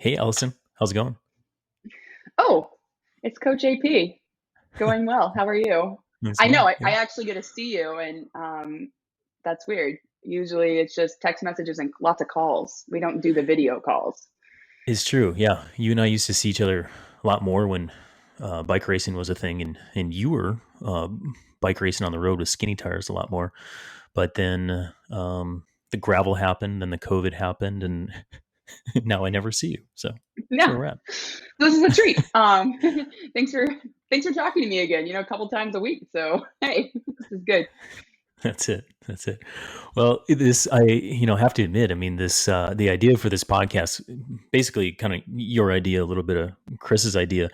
Hey, Allison, how's it going? Oh, it's Coach AP. Going well. How are you? That's I know good. I Yeah, actually get to see you, and that's weird. Usually it's just text messages and lots of calls. We don't do the video calls. it's true. Yeah, you and I used to see each other a lot more when bike racing was a thing, and you were bike racing on the road with skinny tires a lot more. But then the gravel happened, and the COVID happened, and now I never see you. So that's where Yeah, we're at. this is a treat. Thanks for thanks for talking to me again. A couple times a week. So hey, this is good. That's it. That's it. Well, this I have to admit. I mean, this the idea for this podcast, basically, kind of your idea, a little bit of Chris's idea,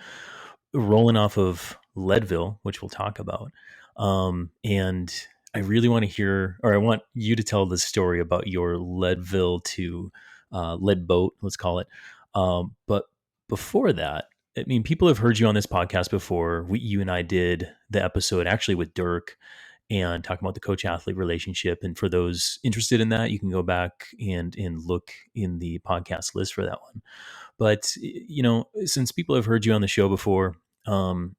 rolling off of Leadville, which we'll talk about. And I really want to hear, or I want you to tell the story about your Leadville to lead boat, let's call it. But before that, I mean, people have heard you on this podcast before. You and I did the episode actually with Dirk and talking about the coach athlete relationship. And for those interested in that, you can go back and look in the podcast list for that one. But since people have heard you on the show before, um,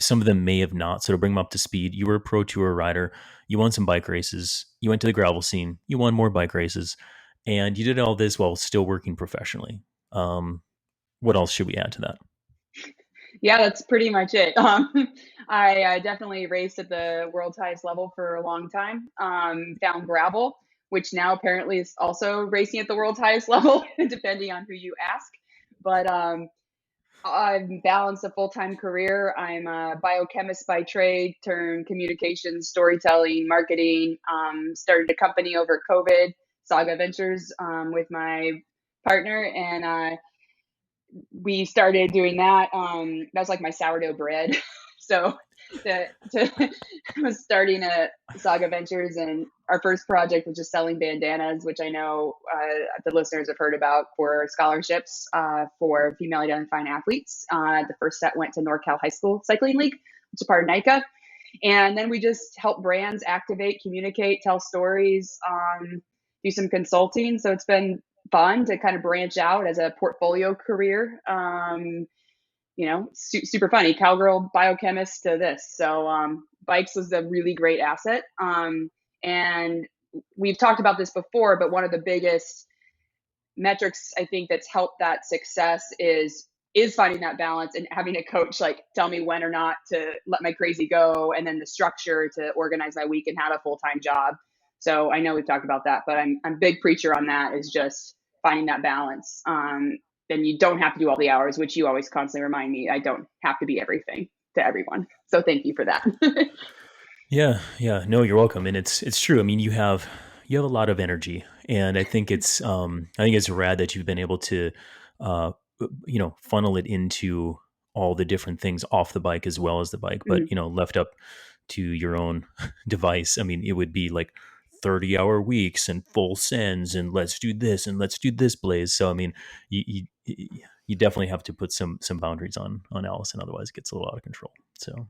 some of them may have not. So to bring them up to speed, you were a pro tour rider. You won some bike races. You went to the gravel scene. You won more bike races, and you did all this while still working professionally. Um, what else should we add to that? Yeah, that's pretty much it. I definitely raced at the world's highest level for a long time. Found gravel, which now apparently is also racing at the world's highest level, depending on who you ask. But I've balanced a full-time career. I'm a biochemist by trade, turned communications, storytelling, marketing. Started a company over COVID, Saga Ventures, with my partner, and we started doing that. That was like my sourdough bread. So I was starting a Saga Ventures, and our first project was just selling bandanas, which I know the listeners have heard about, for scholarships for female identifying athletes. The first set went to NorCal High School Cycling League, which is part of NICA. And then we just help brands activate, communicate, tell stories, do some consulting. So it's been fun to kind of branch out as a portfolio career. Super funny, cowgirl biochemist to this. So bikes was a really great asset. And we've talked about this before, but one of the biggest metrics I think that's helped that success is finding that balance and having a coach like tell me when or not to let my crazy go, and then the structure to organize my week and have a full-time job. So I know we've talked about that, but I'm big preacher on that, is just finding that balance. And you don't have to do all the hours, which you always constantly remind me I don't have to be everything to everyone. So thank you for that. Yeah, yeah. No, you're welcome. And it's true. I mean, you have a lot of energy, and I think it's rad that you've been able to uh funnel it into all the different things off the bike as well as the bike, but Mhm. left up to your own device. I mean, it would be like 30-hour weeks and full sends and let's do this and let's do this blaze. So I mean, you definitely have to put some boundaries on Allison, otherwise it gets a little out of control. So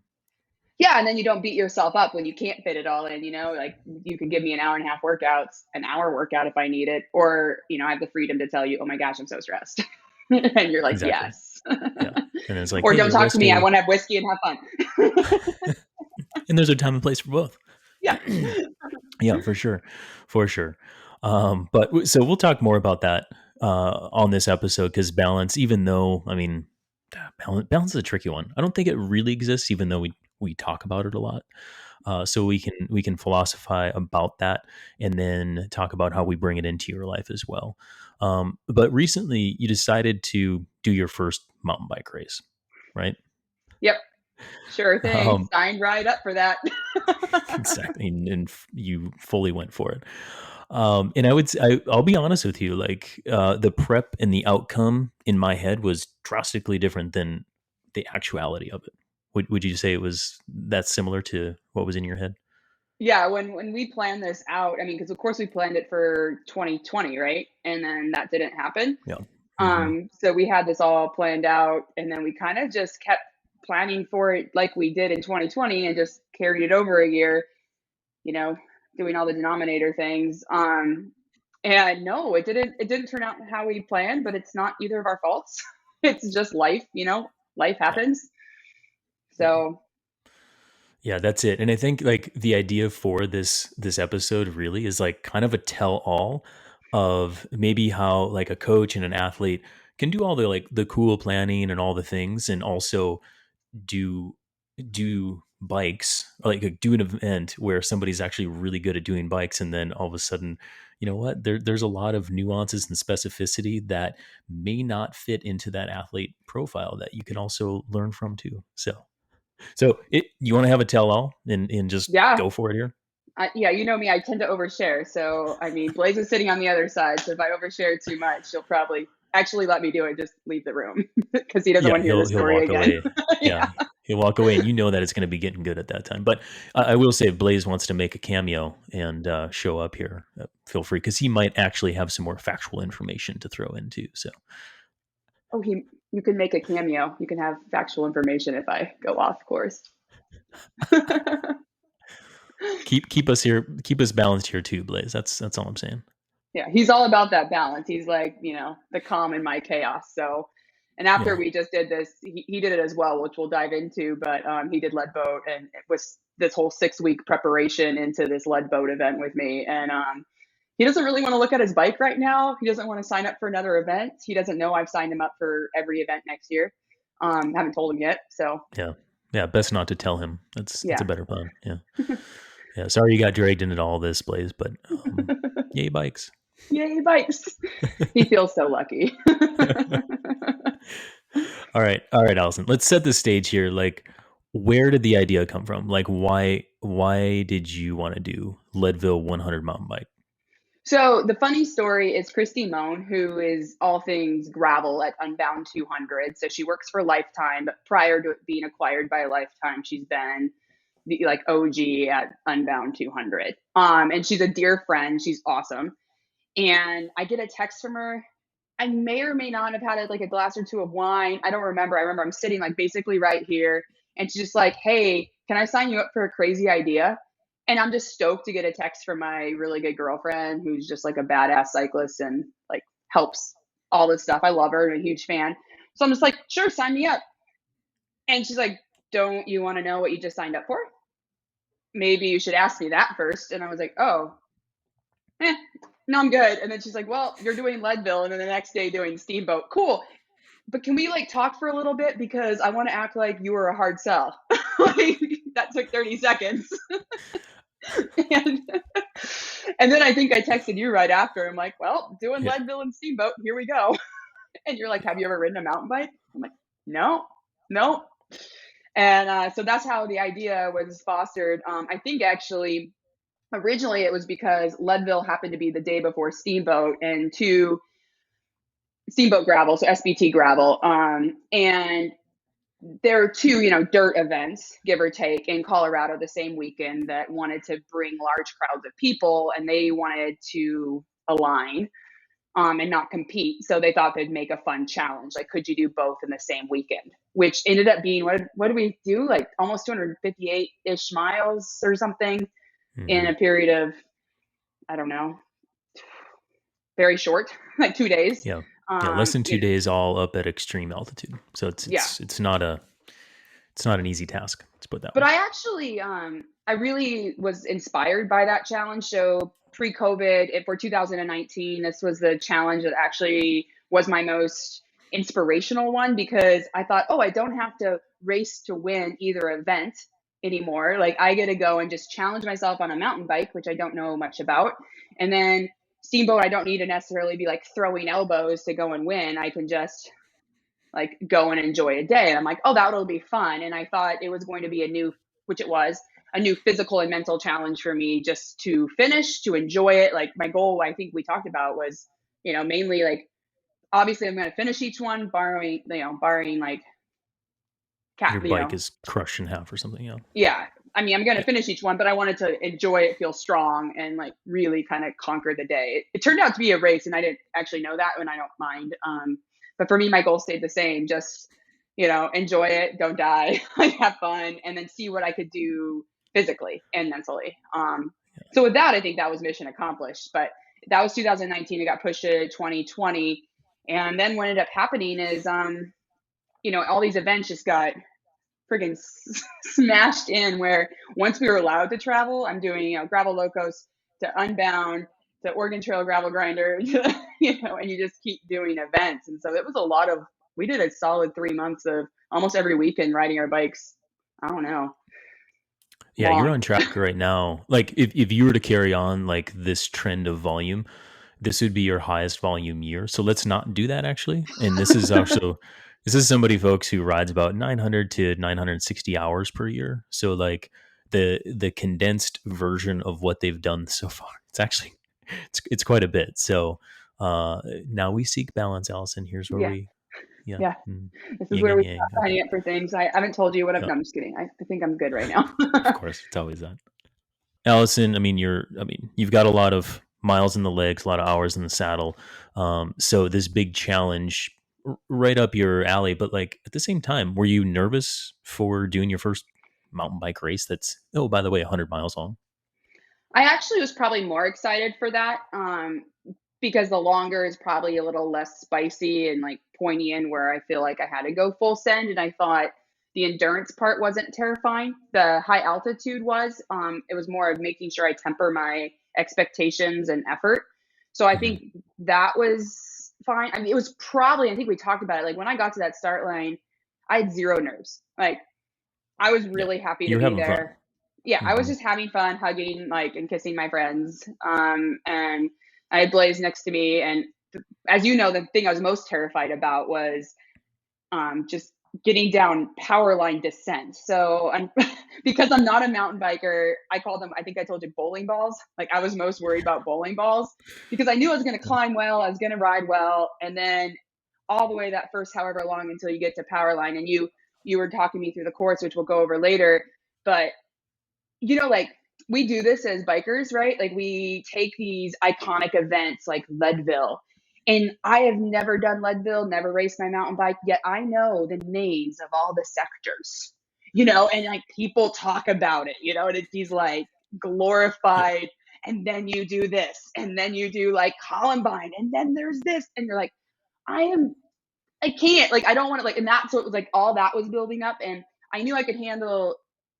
Yeah, and then you don't beat yourself up when you can't fit it all in, like you can give me an hour and a half workouts, an hour workout if I need it, or, I have the freedom to tell you, oh my gosh, I'm so stressed. And you're like, exactly. yes. Yeah. And then it's like, Or hey, don't talk to rest me. I day. want to have whiskey and have fun. And there's a time and place for both. Yeah. Yeah, for sure. For sure. So we'll talk more about that on this episode, because balance, even though, I mean, balance is a tricky one. I don't think it really exists, even though we talk about it a lot. So we can philosophize about that, and then talk about how we bring it into your life as well. But recently, you decided to do your first mountain bike race, right? Yep. Sure thing. Um, Signed right up for that. exactly, and you fully went for it. And I'll be honest with you, like the prep and the outcome in my head was drastically different than the actuality of it. Would you say it was that similar to what was in your head? Yeah, when we planned this out, I mean, because of course we planned it for 2020, right? And then that didn't happen. Yeah. Hmm. So we had this all planned out, and then we kind of just kept planning for it like we did in 2020 and just carried it over a year, you know, doing all the denominator things. And no, it didn't turn out how we planned, but it's not either of our faults. It's just life, life Yeah. happens. Yeah. So Yeah, that's it. And I think like the idea for this episode really is like kind of a tell all of maybe how like a coach and an athlete can do all the like the cool planning and all the things and also do do bikes like do an event where somebody's actually really good at doing bikes and then all of a sudden you know what there's a lot of nuances and specificity that may not fit into that athlete profile that you can also learn from too. So you want to have a tell all and just yeah, go for it here. yeah, you know me, I tend to overshare. So I mean, Blaze is sitting on the other side. So if I overshare too much, he'll probably actually let me do it. Just leave the room because he doesn't Yeah, want to hear the he'll story walk again. away. Yeah. Yeah, he'll walk away, and you know that it's going to be getting good at that time. But I will say, if Blaze wants to make a cameo and show up here, feel free because he might actually have some more factual information to throw in too. So Oh, you can make a cameo. You can have factual information if I go off course. keep us here, keep us balanced here too, Blaze. That's all I'm saying. Yeah, he's all about that balance. He's like, the calm in my chaos. So, and after Yeah, we just did this, he did it as well, which we'll dive into. But he did lead boat, and it was this whole 6 week preparation into this lead boat event with me. And he doesn't really want to look at his bike right now. He doesn't want to sign up for another event. He doesn't know I've signed him up for every event next year. Haven't told him yet. So yeah, yeah. Best not to tell him. That's a yeah. better plan. Yeah, yeah. Sorry you got dragged into all this, Blaze, but yay bikes. Yay, bikes. He feels so lucky. All right, Allison. Let's set the stage here. Like, where did the idea come from? Like, why did you want to do Leadville 100 mountain bike? So the funny story is Christy Moan, who is all things gravel at Unbound 200. So she works for Lifetime, but prior to it being acquired by Lifetime, she's been the like OG at Unbound 200. And she's a dear friend. She's awesome. And I get a text from her. I may or may not have had like a glass or two of wine. I don't remember. I remember I'm sitting like basically right here, and she's just like, "Hey, can I sign you up for a crazy idea?" And I'm just stoked to get a text from my really good girlfriend who's just like a badass cyclist and like helps all this stuff. I love her. I'm a huge fan. So I'm just like, "Sure, sign me up." And she's like, "Don't you want to know what you just signed up for? Maybe you should ask me that first." And I was like, "Oh, no, I'm good." And then she's like, "Well, you're doing Leadville and then the next day doing Steamboat. Cool. But can we like talk for a little bit? Because I want to act like you were a hard sell." Like, that took 30 seconds. and, and then I think I texted you right after. I'm like, "Well, doing Yeah, Leadville and Steamboat. Here we go." And you're like, "Have you ever ridden a mountain bike?" I'm like, "No, no." And so that's how the idea was fostered. I think actually originally it was because Leadville happened to be the day before Steamboat, and two Steamboat Gravel, so SBT Gravel. And there are two, dirt events, give or take, in Colorado the same weekend that wanted to bring large crowds of people, and they wanted to align and not compete. So they thought they'd make a fun challenge. Like, could you do both in the same weekend? Which ended up being, what did we do? Like almost 258-ish miles or something in hmm a period of, I don't know, very short, like 2 days. yeah, yeah. Less than two You know, days, all up at extreme altitude. So it's yeah. it's it's not a it's not an easy task. Let's put it that But way. I actually, I really was inspired by that challenge. So pre-COVID, for 2019, this was the challenge that actually was my most inspirational one because I thought, oh, I don't have to race to win either event anymore. Like, I get to go and just challenge myself on a mountain bike, which I don't know much about. And then Steamboat, I don't need to necessarily be like throwing elbows to go and win. I can just like go and enjoy a day. And I'm like, oh, that'll be fun. And I thought it was going to be which it was, a new physical and mental challenge for me just to finish, to enjoy it. Like, my goal, I think we talked about, was, mainly like, obviously I'm going to finish each one, barring like Your bike is crushed in half or something. Yeah, yeah. I mean, I'm going to yeah, finish each one, but I wanted to enjoy it, feel strong, and like really kind of conquer the day. It turned out to be a race, and I didn't actually know that, and I don't mind. But for me, my goal stayed the same: just enjoy it, don't die, like have fun, and then see what I could do physically and mentally. So with that, I think that was mission accomplished. But that was 2019. It got pushed to 2020. And then what ended up happening is, all these events just got friggin' smashed in, where once we were allowed to travel, I'm doing, Gravel Locos to Unbound to Oregon Trail Gravel Grinder, to, and you just keep doing events. And so it was we did a solid 3 months of almost every weekend riding our bikes. I don't know. Yeah, you're on Long. track right now. Like if you were to carry on like this trend of volume, this would be your highest volume year. So let's not do that actually. And this is somebody folks who rides about 900 to 960 hours per year. So like the condensed version of what they've done so far. It's actually it's quite a bit. So now we seek balance, Allison. Here's where Yeah. we yeah, Yeah. mm, This is yin where and we yang. stop Okay. signing up for things. I haven't told you what I've Yeah, done. I'm just kidding. I think I'm good right now. of course. It's always that. Allison, you've got a lot of miles in the legs, a lot of hours in the saddle. So this big challenge right up your alley, but like at the same time, were you nervous for doing your first mountain bike race that's, oh, by the way, 100 miles long? I actually was probably more excited for that, because the longer is probably a little less spicy and like pointy in, where I feel like I had to go full send. And I thought the endurance part wasn't terrifying. The high altitude was. It was more of making sure I temper my expectations and effort. So I Hmm. think that was fine. I mean, it was probably, I think we talked about it. Like when I got to that start line, I had zero nerves. Like I was Yeah. really happy to You're be having fun. there. Yeah, I was Hmm. just having fun, hugging like and kissing my friends. And I had Blaze next to me, and as you know, the thing I was most terrified about was just getting down power line descent. So I'm because I'm not a mountain biker, I call them, I think I told you, bowling balls. Like I was most worried about bowling balls because I knew I was going to climb well, I was going to ride well, and then all the way that first however long until you get to power line. And you were talking me through the course, which we'll go over later. But like we do this as bikers, right? Like we take these iconic events like Leadville. And I have never done Leadville, never raced my mountain bike, yet I know the names of all the sectors, and like people talk about it, and it's these like Yeah. glorified, and then you do this, and then you do like Columbine, and then there's this, and you're like, I can't, like, I don't want to, like, and that's what was like, all that was building up. And I knew I could handle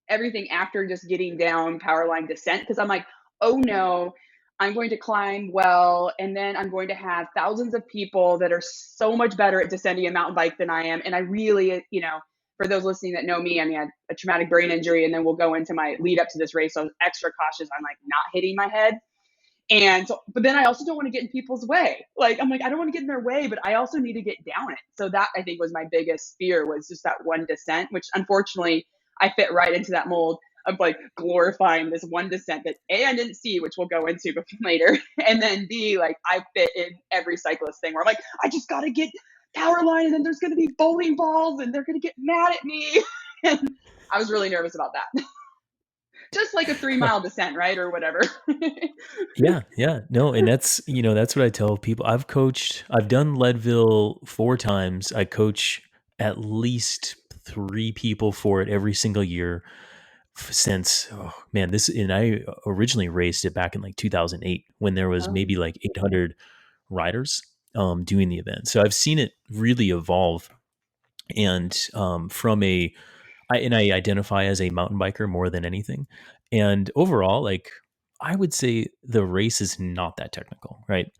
everything after just getting down power line descent. Cause I'm like, oh no, I'm going to climb well. And then I'm going to have thousands of people that are so much better at descending a mountain bike than I am. And I really, for those listening that know me, I mean, I had a traumatic brain injury, and then we'll go into my lead up to this race. So I was extra cautious. I'm like not hitting my head. And so, but then I also don't want to get in people's way. Like, I'm like, I don't want to get in their way, but I also need to get down it. So that I think was my biggest fear, was just that one descent, which unfortunately I fit right into that mold of like glorifying this one descent that A, I didn't see, which we'll go into later. And then B, like I fit in every cyclist thing where I'm like, I just got to get power line, and then there's going to be bowling balls and they're going to get mad at me. And I was really nervous about that. Just like a 3 mile descent, right? Or whatever. Yeah, yeah. No, and that's what I tell people. I've done Leadville 4 times. I coach at least 3 people for it every single year since, oh man, and I originally raced it back in like 2008 when there was Oh, maybe like 800 riders doing the event. So I've seen it really evolve. And I identify as a mountain biker more than anything. And overall, like I would say the race is not that technical, right?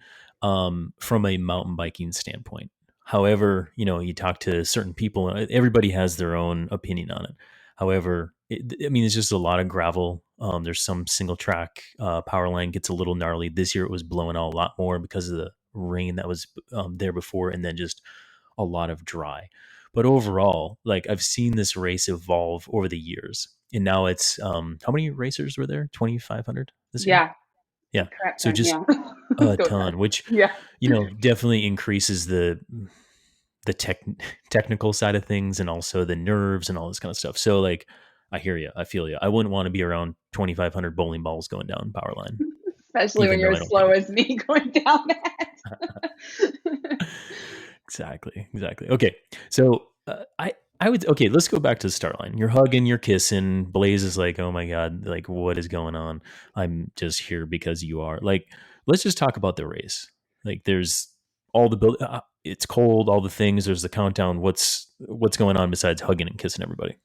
From a mountain biking standpoint. However, you talk to certain people, everybody has their own opinion on it. However, it's just a lot of gravel. There's some single track. Power line gets a little gnarly. This year it was blowing out a lot more because of the rain that was there before, and then just a lot of dry. But overall, like I've seen this race evolve over the years. And now it's how many racers were there? 2,500 this year? yeah. Yeah. Crap So ton, just yeah. a Go fast. ton, which Yeah. definitely increases the technical side of things, and also the nerves and all this kind of stuff. So like I hear you, I feel you. I wouldn't want to be around 2,500 bowling balls going down power line, Especially when even you're though I as don't think slow it. as me going down that. Exactly. Okay. So I would, okay, let's go back to the start line. You're hugging, you're kissing. Blaze is like, oh my God, like what is going on? I'm just here because you are. Like, let's just talk about the race. Like there's all the build. It's cold. All the things. There's the countdown. What's going on besides hugging and kissing everybody?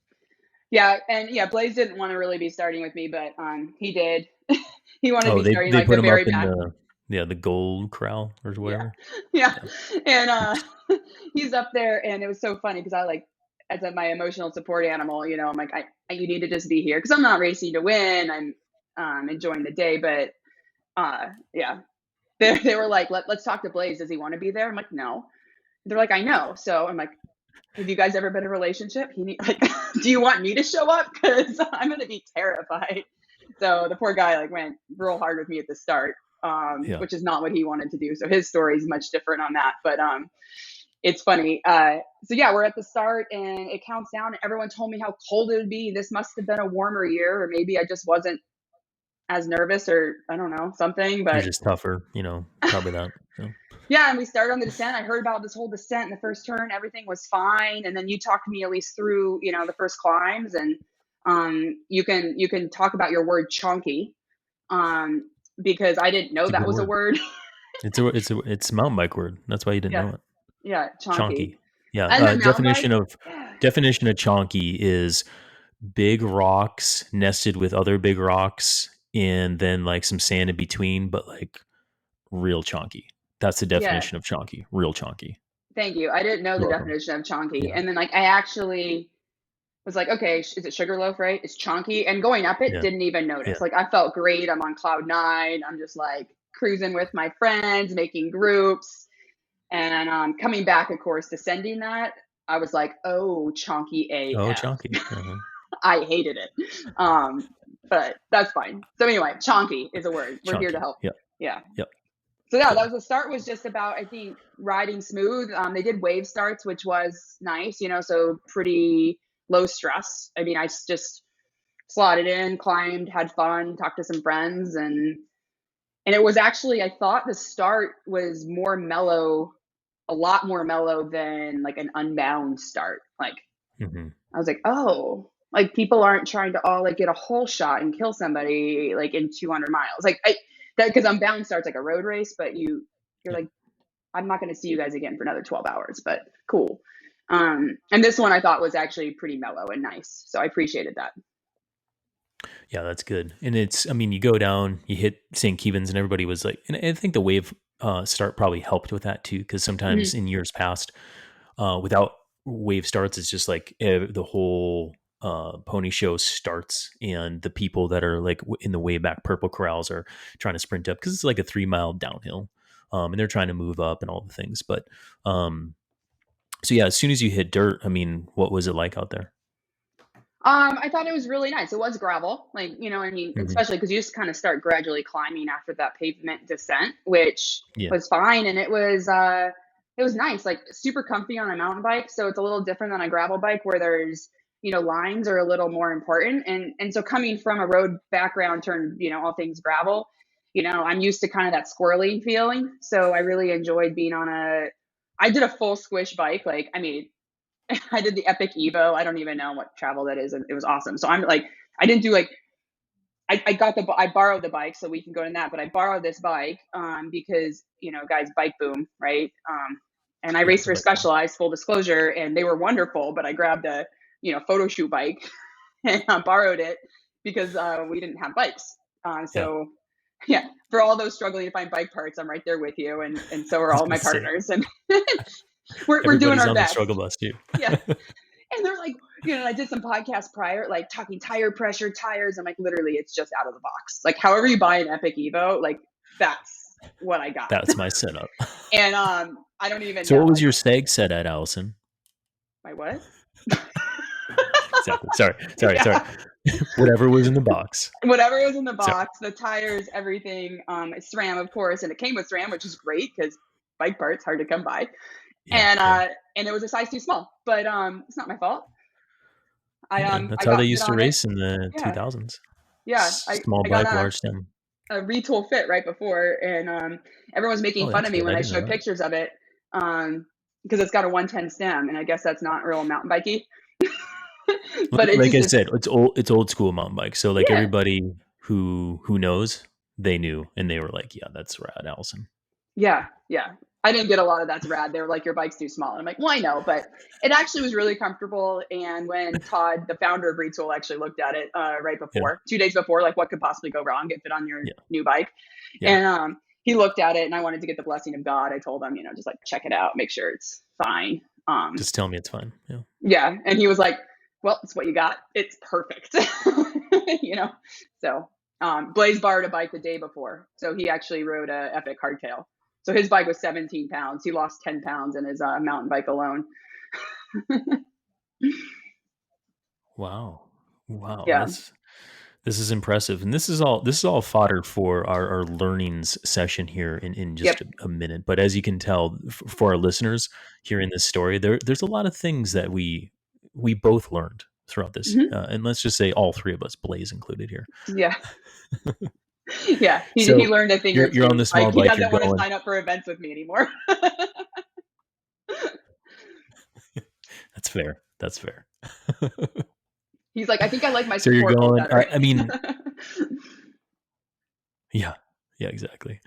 Yeah, and yeah, Blaze didn't want to really be starting with me, but he did. He wanted to Oh, be starting they like put the him up very in back. the gold corral or Yeah, whatever. yeah, and he's up there, and it was so funny because I like as my emotional support animal, you know, I'm like, you need to just be here because I'm not racing to win. I'm enjoying the day, but yeah, they were like, let's talk to Blaze. Does he want to be there? I'm like, no. They're like, I know. So I'm like, have you guys ever been in a relationship? Like, do you want me to show up? Because I'm going to be terrified. So the poor guy like went real hard with me at the start, Yeah. which is not what he wanted to do. So his story is much different on that. But it's funny. So yeah, we're at the start and it counts down. Everyone told me how cold it would be. This must have been a warmer year, or maybe I just wasn't as nervous, or I don't know, something. You're But just tougher, probably that. So. yeah, and we started on the descent. I heard about this whole descent in the first turn. Everything was fine, and then you talked to me at least through, the first climbs, and you can talk about your word chonky, because I didn't know It's a that good was a word. word. It's a mountain bike word. That's why you didn't Yeah, know it. yeah, chonky. Chonky. Yeah. And then mountain bike. Yeah. Definition of chonky is big rocks nested with other big rocks and then like some sand in between, but like real chonky. That's the Yeah. definition of chonky. Real chonky. Thank you. I didn't know the You're welcome. definition of chonky, Yeah. and then like I actually was like, okay, is it Sugarloaf, right? It's chonky. And going up it, Yeah. didn't even notice. Yeah. Like I felt great. I'm on cloud 9. I'm just like cruising with my friends, making groups. And coming back, of course, descending that, I was like, oh, chonky Oh, AF. chonky. Uh-huh. I hated it. But that's fine. So anyway, chonky is a word. We're here to Chonky. help. Yep. Yeah. Yep. So yeah, Good. that was the start was just about, I think, riding smooth. They did wave starts, which was nice, so pretty low stress. I mean, I just slotted in, climbed, had fun, talked to some friends, and it was actually, I thought the start was more mellow, a lot more mellow than like an Unbound start. Like Mm-hmm. I was like, oh, like people aren't trying to all like get a whole shot and kill somebody like in 200 miles. Like because Unbound starts like a road race, but you're Yep. like, I'm not going to see you guys again for another 12 hours, but cool. And this one I thought was actually pretty mellow and nice. So I appreciated that. Yeah, that's good. And you go down, you hit St. Kevin's and everybody was like, and I think the wave start probably helped with that too. Cause sometimes in years past, without wave starts, it's just like the whole pony show starts and the people that are like in the way back purple corrals are trying to sprint up because it's like a 3-mile downhill. And they're trying to move up and all the things. But so yeah, as soon as you hit dirt, what was it like out there? I thought it was really nice. It was gravel, like, especially because you just kind of start gradually climbing after that pavement descent, which was fine. And it was nice, like super comfy on a mountain bike. So it's a little different than a gravel bike where there's, lines are a little more important. And so coming from a road background turned, all things gravel, I'm used to kind of that squirrely feeling. So I really enjoyed being I did a full squish bike. Like, I did the Epic Evo. I don't even know what travel that is. And it was awesome. So I'm like, I didn't do like, I borrowed the bike so we can go in that, but I borrowed this bike, because, guys, bike boom. Right. And I raced for Specialized, full disclosure, and they were wonderful, but I grabbed a, photo shoot bike and I borrowed it because, we didn't have bikes. So yeah, for all those struggling to find bike parts, I'm right there with you. And so are all my partners. And we're doing our on best. The struggle bus too. Yeah. And they're like, I did some podcasts prior, like talking tire pressure, tires. I'm like, literally, it's just out of the box. Like, however you buy an Epic Evo, like that's what I got. That's my setup. And I don't even So know. what was your seg set at, Alison? My what? Exactly. Sorry. Whatever was in the box. Whatever was in the box, the tires, everything. SRAM, of course, and it came with SRAM, which is great because bike parts hard to come by. And it was a size too small, but it's not my fault. That's how they used to race in the 2000s. Yeah, small bike, large stem. A retool fit right before, and everyone's making fun of me when I showed pictures of it, because it's got a 110 stem, and I guess that's not real mountain bikey. But like I said, it's old school mountain bike. So like everybody who knows they knew and they were like, yeah, that's rad, Alison. Yeah, yeah. I didn't get a lot of that's rad. They were like, your bike's too small. And I'm like, well, I know, but it actually was really comfortable. And when Todd, the founder of Breed Soul, actually looked at it right Yeah. before, 2 days before, like what could possibly go wrong? Get fit on your Yeah. new bike. Yeah. And he looked at it and I wanted to get the blessing of God. I told him, just like check it out, make sure it's fine. Just tell me it's fine. Yeah. Yeah. And he was like, well, it's what you got. It's perfect. So Blaze borrowed a bike the day before. So he actually rode a Epic hardtail. So his bike was 17 pounds. He lost 10 pounds in his mountain bike alone. Wow. Wow. Yeah. This is impressive. And this is all fodder for our learnings session here in just Yep. a minute. But as you can tell for our listeners hearing this story, there's a lot of things that we both learned throughout this. Hmm. And let's just say all three of us, Blaze included here. Yeah. Yeah. He So learned a thing or you're on two. the small Like he bike, you're doesn't want to going. sign up for events with me anymore. That's fair. That's fair. He's like, I think I like my So you're support going, better. I mean, yeah, yeah, exactly.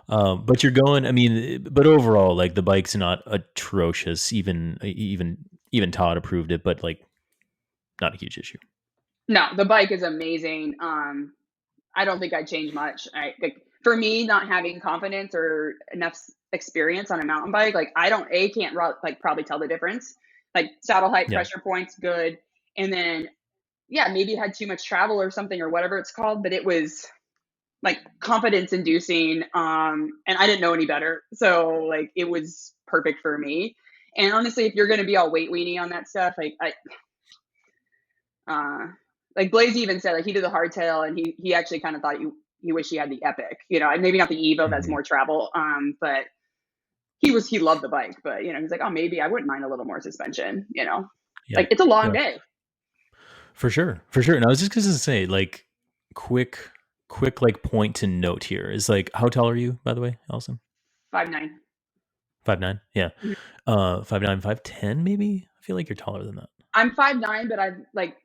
But you're going, I mean, but overall, like the bike's not atrocious. Even Todd approved it, but like not a huge issue. No, the bike is amazing. I don't think I'd change much. Like for me, not having confidence or enough experience on a mountain bike, like I can't like probably tell the difference. Like saddle height, Yeah. pressure points, good, and then yeah, maybe it had too much travel or something or whatever it's called, but it was like confidence inducing. And I didn't know any better, so like it was perfect for me. And honestly, if you're going to be all weight weenie on that stuff, uh, like Blaze even said, like he did the hardtail and he actually kind of thought he wished he had the Epic, and maybe not the Evo that's Mhm. more travel. But he loved the bike, but he's like, oh, maybe I wouldn't mind a little more suspension. Yeah. Like it's a long Yeah. day. For sure. For sure. And I was just going to say, like, quick, like point to note here is like, how tall are you, by the way, Allison? 5'9". 5'9"? Yeah. 5'9", 5'10", maybe? I feel like you're taller than that. I'm 5'9", but I'm like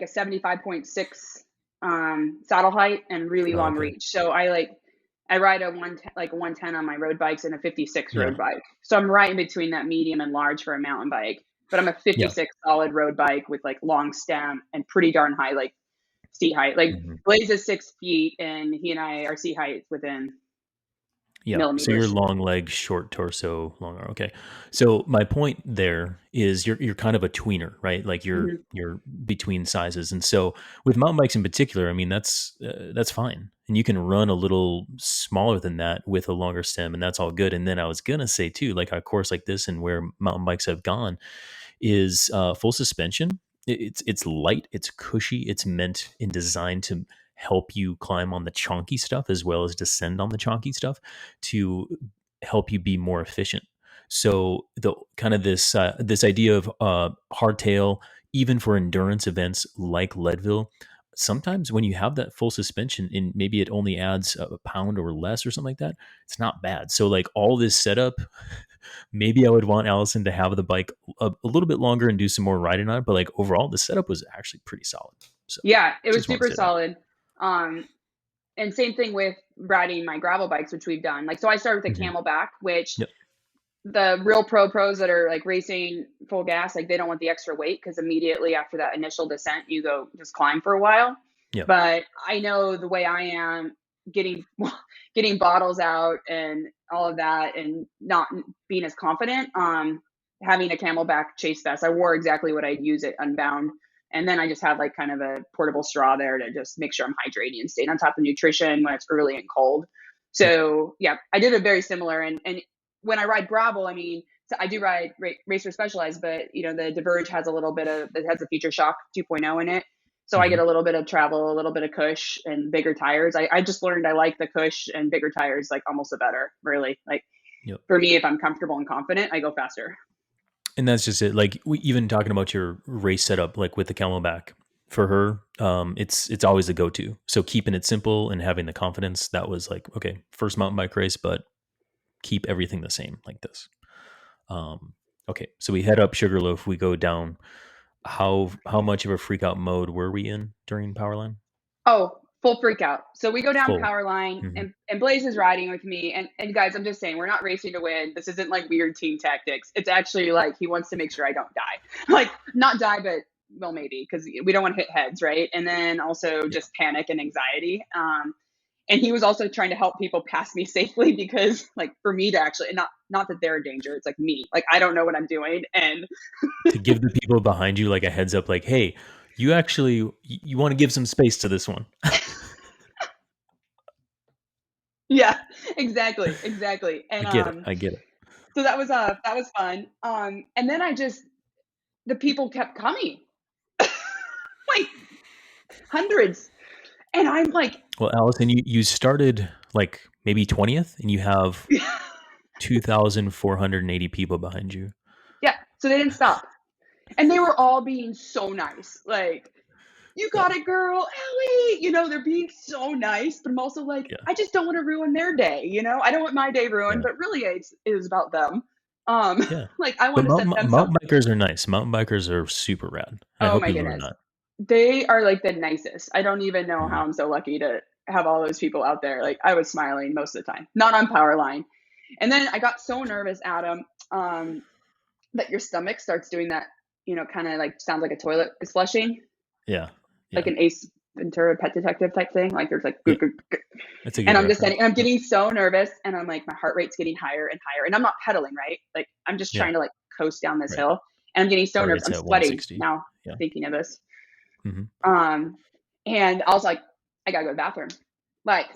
a 75.6 saddle height and really Oh, long okay. reach. So I ride a 110 on my road bikes and a 56 Yeah. road bike. So I'm right in between that medium and large for a mountain bike. But I'm a Yeah. 56 solid road bike with like long stem and pretty darn high like seat height. Like Mhm. Blaze is 6 feet and he and I are seat height within Yeah. So you're millimeters. long legs, short torso, long arm. Okay. So my point there is you're kind of a tweener, right? Like Hmm. you're between sizes. And so with mountain bikes in particular, I mean that's fine. And you can run a little smaller than that with a longer stem, and that's all good. And then I was gonna say too, like a course like this and where mountain bikes have gone is full suspension. It's light, it's cushy, it's meant and designed to help you climb on the chonky stuff as well as descend on the chonky stuff to help you be more efficient. So the kind of this idea of hardtail, even for endurance events like Leadville, sometimes when you have that full suspension and maybe it only adds a pound or less or something like that, it's not bad. So like all this setup, maybe I would want Allison to have the bike a little bit longer and do some more riding on it. But like overall, the setup was actually pretty solid. So Yeah, it was just want to super say that. solid. Um, and same thing with riding my gravel bikes, which we've done. Like, so I started with a Hmm. Camelback, which Yep. the real pros that are like racing full gas, like they don't want the extra weight because immediately after that initial descent, you go just climb for a while. Yep. But I know the way I am getting getting bottles out and all of that and not being as confident. Having a Camelback chase vest, I wore exactly what I'd use at Unbound. And then I just have like kind of a portable straw there to just make sure I'm hydrating and staying on top of nutrition when it's early and cold. Yep. So yeah, I did it very similar. And when I ride gravel, I mean, so I do ride Racer Specialized, but the Diverge has it has a Future Shock 2.0 in it. So I Hmm. get a little bit of travel, a little bit of cush and bigger tires. I just learned I like the cush and bigger tires like almost the better, really. Like Yep. for me, if I'm comfortable and confident, I go faster. And that's just it. Like even talking about your race setup, like with the Camelback for her, it's always a go-to. So keeping it simple and having the confidence, that was like, okay, first mountain bike race, but keep everything the same like this. Um, okay. So we head up Sugarloaf, we go down. How much of a freak out mode were we in during Powerline? Oh, Full freak out. So we go down Full. power line Mm-hmm. and Blaze is riding with me. And guys, I'm just saying, we're not racing to win. This isn't like weird team tactics. It's actually like he wants to make sure I don't die. Like not die, but well, maybe because we don't want to hit heads, right? And then also Yeah. just panic and anxiety. And he was also trying to help people pass me safely because like for me to actually, and not that they're in danger, it's like me. Like I don't know what I'm doing. And To give the people behind you like a heads up, like, hey, you actually you want to give some space to this one. yeah, exactly. And I get it. so that was fun. And then the people kept coming. Like hundreds. And I'm like, Well, Allison, you started like maybe 20th, and you have 2,480 people behind you. yeah. So they didn't stop. And they were all being so nice. Like, you Yeah, got it, girl, Ellie. You know, they're being so nice, but I'm also like, yeah, I just don't want to ruin their day. You know, I don't want my day ruined, yeah, but really it is about them. yeah. Like I But want to set them mountain some. bikers are nice. Mountain bikers are super rad. I Oh hope my you learn goodness. that. They are like the nicest. I don't even know Mhm. how I'm so lucky to have all those people out there. Like I was smiling most of the time, not on power line. And then I got so nervous, Adam, that your stomach starts doing that, you know, kind of like sounds like a toilet is flushing, Yeah, like yeah, an Ace Ventura Pet Detective type thing. Like there's like, yeah. That's a and good I'm just reference. saying, and I'm getting so nervous, and I'm like, my heart rate's getting higher and higher, and I'm not pedaling, right? Like I'm just Yeah, trying to like coast down this right. hill, and I'm getting so Heart nervous. rate's I'm at sweating 160. now Yeah. thinking of this. Hmm. Um, and I was like, I gotta go to the bathroom. Like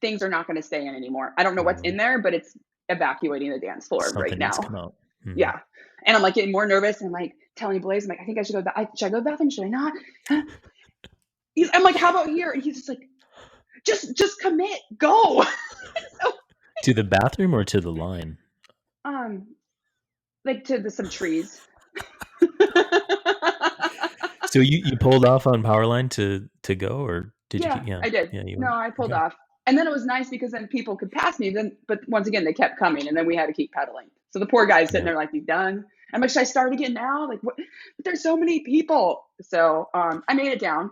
things are not going to stay in anymore. I don't know what's in there, but it's evacuating the dance floor right Something needs to now. come out. Hmm. Yeah. And I'm like getting more nervous and like telling Blaze, I'm like, I think I should go. Should I go to the bathroom? Should I not? Huh? I'm like, how about here? And he's just like, just commit, go. So, To the bathroom or to the line? um, like to some trees. So you pulled off on Powerline to go, or did you? Yeah, Yeah, I did. yeah, you No, went. I pulled Okay. off. And then it was nice because then people could pass me. Then, but once again, they kept coming, and then we had to keep pedaling. So the poor guy's sitting Yeah, there like, "You done?" I'm like, "Should I start again now?" Like, what? But there's so many people. So I made it down.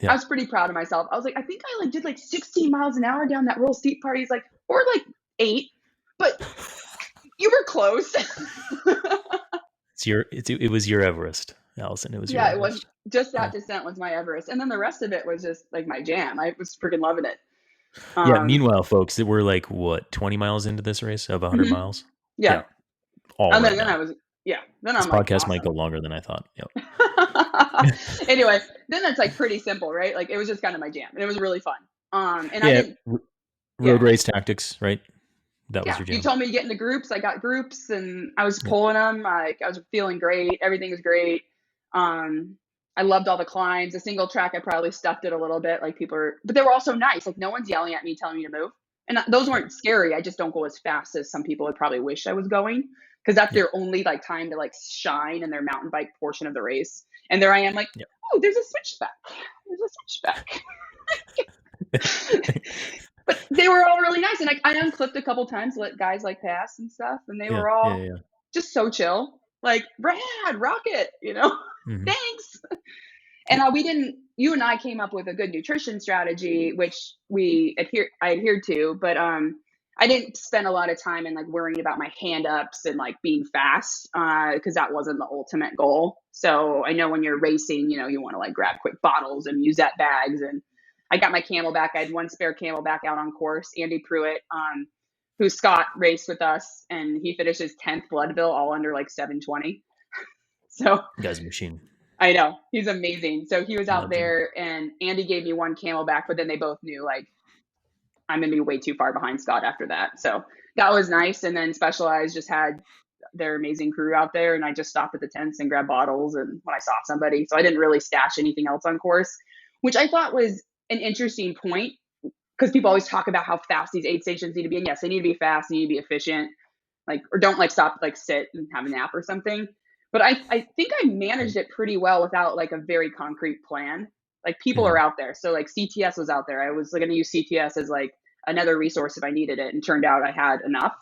I yeah. was pretty proud of myself. I was like, I think I like did like 16 miles an hour down that real steep part. He's like, or like 8, but you were close. It was your Everest, Allison. It was your Yeah, it was Everest. just Yeah, that descent was my Everest, and then the rest of it was just like my jam. I was freaking loving it. yeah. Um, Meanwhile, folks, we're like what 20 miles into this race of 100 mhm, miles. yeah. Yeah, all And right then I now. was, yeah, then This I'm like, podcast might go awesome. longer than I thought. Yep. Anyway, then it's like pretty simple, right? Like it was just kind of my jam and it was really fun. And I Yeah, didn't, road yeah, race tactics, right? That was yeah. your You jam. told me to get into groups. I got groups and I was Yeah, pulling them. Like I was feeling great. Everything was great. Um, I loved all the climbs. The single track, I probably stuffed it a little bit. Like people are, but they were also nice. Like no one's yelling at me, telling me to move. And those yeah, weren't scary. I just don't go as fast as some people would probably wish I was going because that's yeah, their only like time to like shine in their mountain bike portion of the race. And there I am like, yeah. oh, there's a switchback. There's a switchback. But they were all really nice. And I unclipped a couple times, let guys like pass and stuff. And they Yeah, were yeah, all yeah. just so chill. Like, Brad, rocket, you know, Hmm. thanks. And Yeah, we didn't, you and I came up with a good nutrition strategy, which I adhered to, but I didn't spend a lot of time in like worrying about my hand ups and like being fast, because that wasn't the ultimate goal. So I know when you're racing, you know, you want to like grab quick bottles and use that bags. And I got my Camelback. I had one spare Camelback out on course. Andy Pruitt, who Scott raced with us, and he finished his 10th Leadville all under like 7:20. So guy's a machine. I know he's amazing. So he was out Legend. there, and Andy gave me one Camelback, but then they both knew like I'm gonna be way too far behind Scott after that. So that was nice. And then Specialized just had their amazing crew out there, and I just stopped at the tents and grabbed bottles and when I saw somebody. So I didn't really stash anything else on course, which I thought was an interesting point because people always talk about how fast these aid stations need to be. And yes, they need to be fast, they need to be efficient, like, or don't like stop, like sit and have a nap or something. But I think I managed it pretty well without like a very concrete plan. Like people Hmm. are out there. So like CTS was out there. I was going to use CTS as like another resource if I needed it. And turned out I had enough,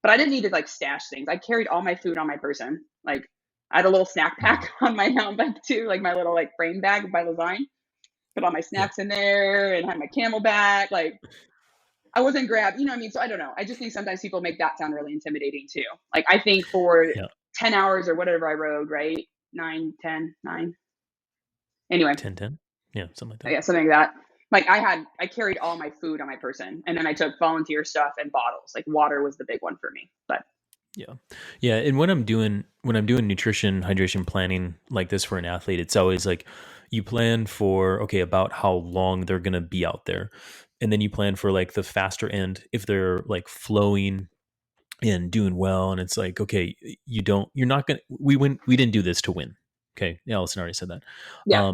but I didn't need to like stash things. I carried all my food on my person. Like I had a little snack Hmm. pack on my mountain bike too, like my little like frame bag by design. put all my Yeah. snacks in there and had my Camelback. Like I wasn't grabbed, you know what I mean? So I don't know. I just think sometimes people make that sound really intimidating too. Like I think for Yeah. 10 hours or whatever I rode, right? 9, 10, 9. Anyway, 10-10. Yeah. Something like that. yeah, something like that. Like I carried all my food on my person, and then I took volunteer stuff and bottles. Like water was the big one for me. But Yeah. Yeah. And when I'm doing nutrition, hydration planning like this for an athlete, it's always like you plan for, okay, about how long they're going to be out there. And then you plan for like the faster end if they're like flowing and doing well. And it's like, okay, you're not going to, we didn't do this to win. Okay. Yeah, Alison already said that. yeah,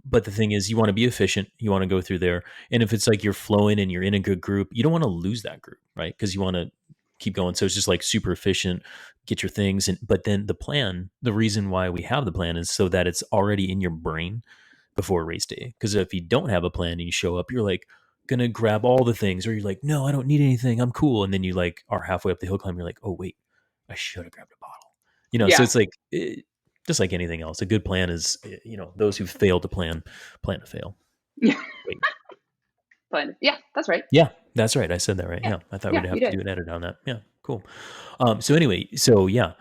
But the thing is, you want to be efficient. You want to go through there. And if it's like you're flowing and you're in a good group, you don't want to lose that group, right? Because you want to keep going. So it's just like super efficient, get your things. But then the reason why we have the plan is so that it's already in your brain before race day. Because if you don't have a plan and you show up, you're like gonna grab all the things, or you're like, no, I don't need anything, I'm cool. And then you like are halfway up the hill climb, you're like, oh wait, I should have grabbed a bottle. So yeah, it's like just like anything else. A good plan is, those who fail to plan to fail. yeah. Wait, But yeah, that's right. yeah, that's right. I said that right. Yeah, Yeah, I thought yeah, we'd you have to did. do an edit on that. Yeah, cool. So anyway, so yeah,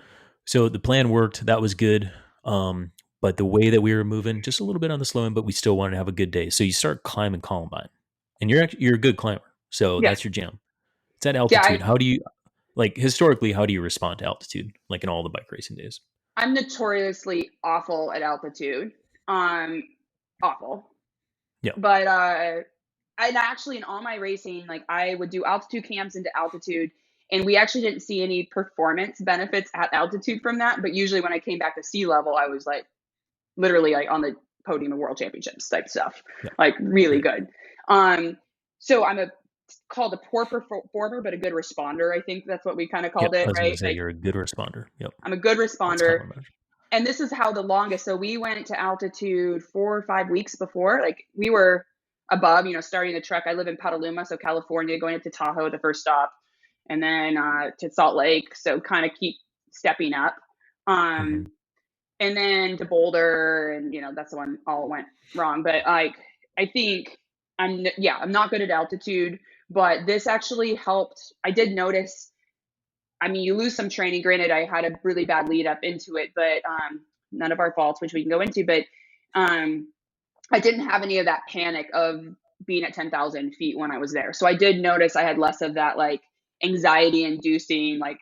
so the plan worked. That was good. But the way that we were moving, just a little bit on the slow end, but we still wanted to have a good day. So you start climbing Columbine, and you're a good climber. So Yeah, that's your jam. It's at yeah. altitude. How do you like historically? How do you respond to altitude? Like in all the bike racing days? I'm notoriously awful at altitude. Um, Awful. Yeah. But and actually in all my racing, like I would do altitude camps into altitude, and we actually didn't see any performance benefits at altitude from that. But usually when I came back to sea level, I was like literally like on the podium of world championships type stuff, Yeah. like really Great. good. So I'm called a poor performer, but a good responder. I think that's what we kind of Yep. called I it, was going to right? say Like you're a good responder. Yep. I'm a good That's how responder. I measure. And this is how the longest. So we went to altitude 4 or 5 weeks before. Like we were above, starting the trek. I live in Petaluma, so California, going up to Tahoe, the first stop, and then to Salt Lake. So kind of keep stepping up. Mm-hmm. And then to Boulder, and that's the one all went wrong. But like I think I'm not good at altitude, but this actually helped. I did notice. I mean, you lose some training. Granted, I had a really bad lead up into it, but none of our faults, which we can go into. But I didn't have any of that panic of being at 10,000 feet when I was there. So I did notice I had less of that like anxiety inducing like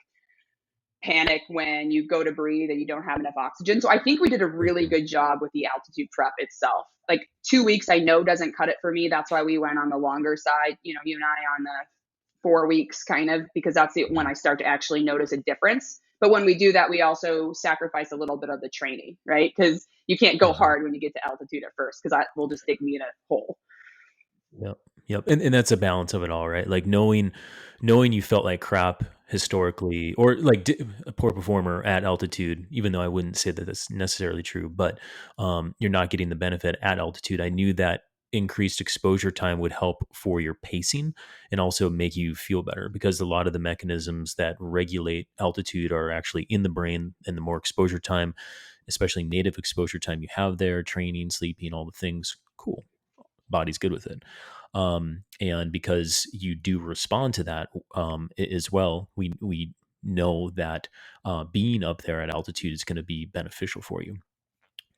panic when you go to breathe and you don't have enough oxygen. So I think we did a really Mm-hmm. good job with the altitude prep itself. Like 2 weeks, I know doesn't cut it for me. That's why we went on the longer side, you and I on the 4 weeks kind of, because that's when Mm-hmm. I start to actually notice a difference. But when we do that, we also sacrifice a little bit of the training, right? Because you can't go Mm-hmm. hard when you get to altitude at first, because that will just dig me in a hole. Yep. Yep. And that's a balance of it all, right? Like knowing you felt like crap historically, or like a poor performer at altitude, even though I wouldn't say that that's necessarily true, but you're not getting the benefit at altitude. I knew that increased exposure time would help for your pacing and also make you feel better, because a lot of the mechanisms that regulate altitude are actually in the brain, and the more exposure time, especially native exposure time you have there, training, sleeping, all the things, cool, body's good with it. And because you do respond to that as well, we know that being up there at altitude is going to be beneficial for you.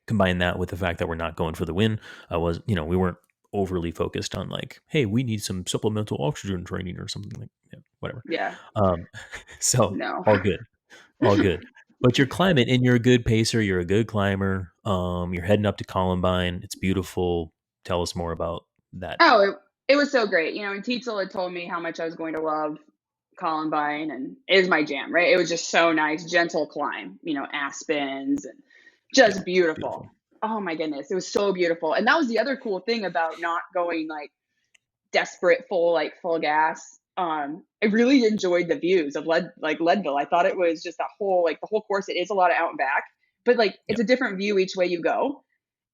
Combine that with the fact that we're not going for the win. We weren't overly focused on like, hey, we need some supplemental oxygen training or something like, whatever. Yeah. Um, so No. all good, all good. But you're climbing, and you're a good pacer. You're a good climber. You're heading up to Columbine. It's beautiful. Tell us more about that. Oh, it was so great. And Tietzel had told me how much I was going to love Columbine, and it is my jam, right? It was just so nice, gentle climb, aspens and Yeah, just it's beautiful. beautiful. Oh my goodness, it was so beautiful. And that was the other cool thing about not going like desperate full gas. I really enjoyed the views of Leadville. I thought it was just the whole course. It is a lot of out and back, but like Yeah. it's a different view each way you go.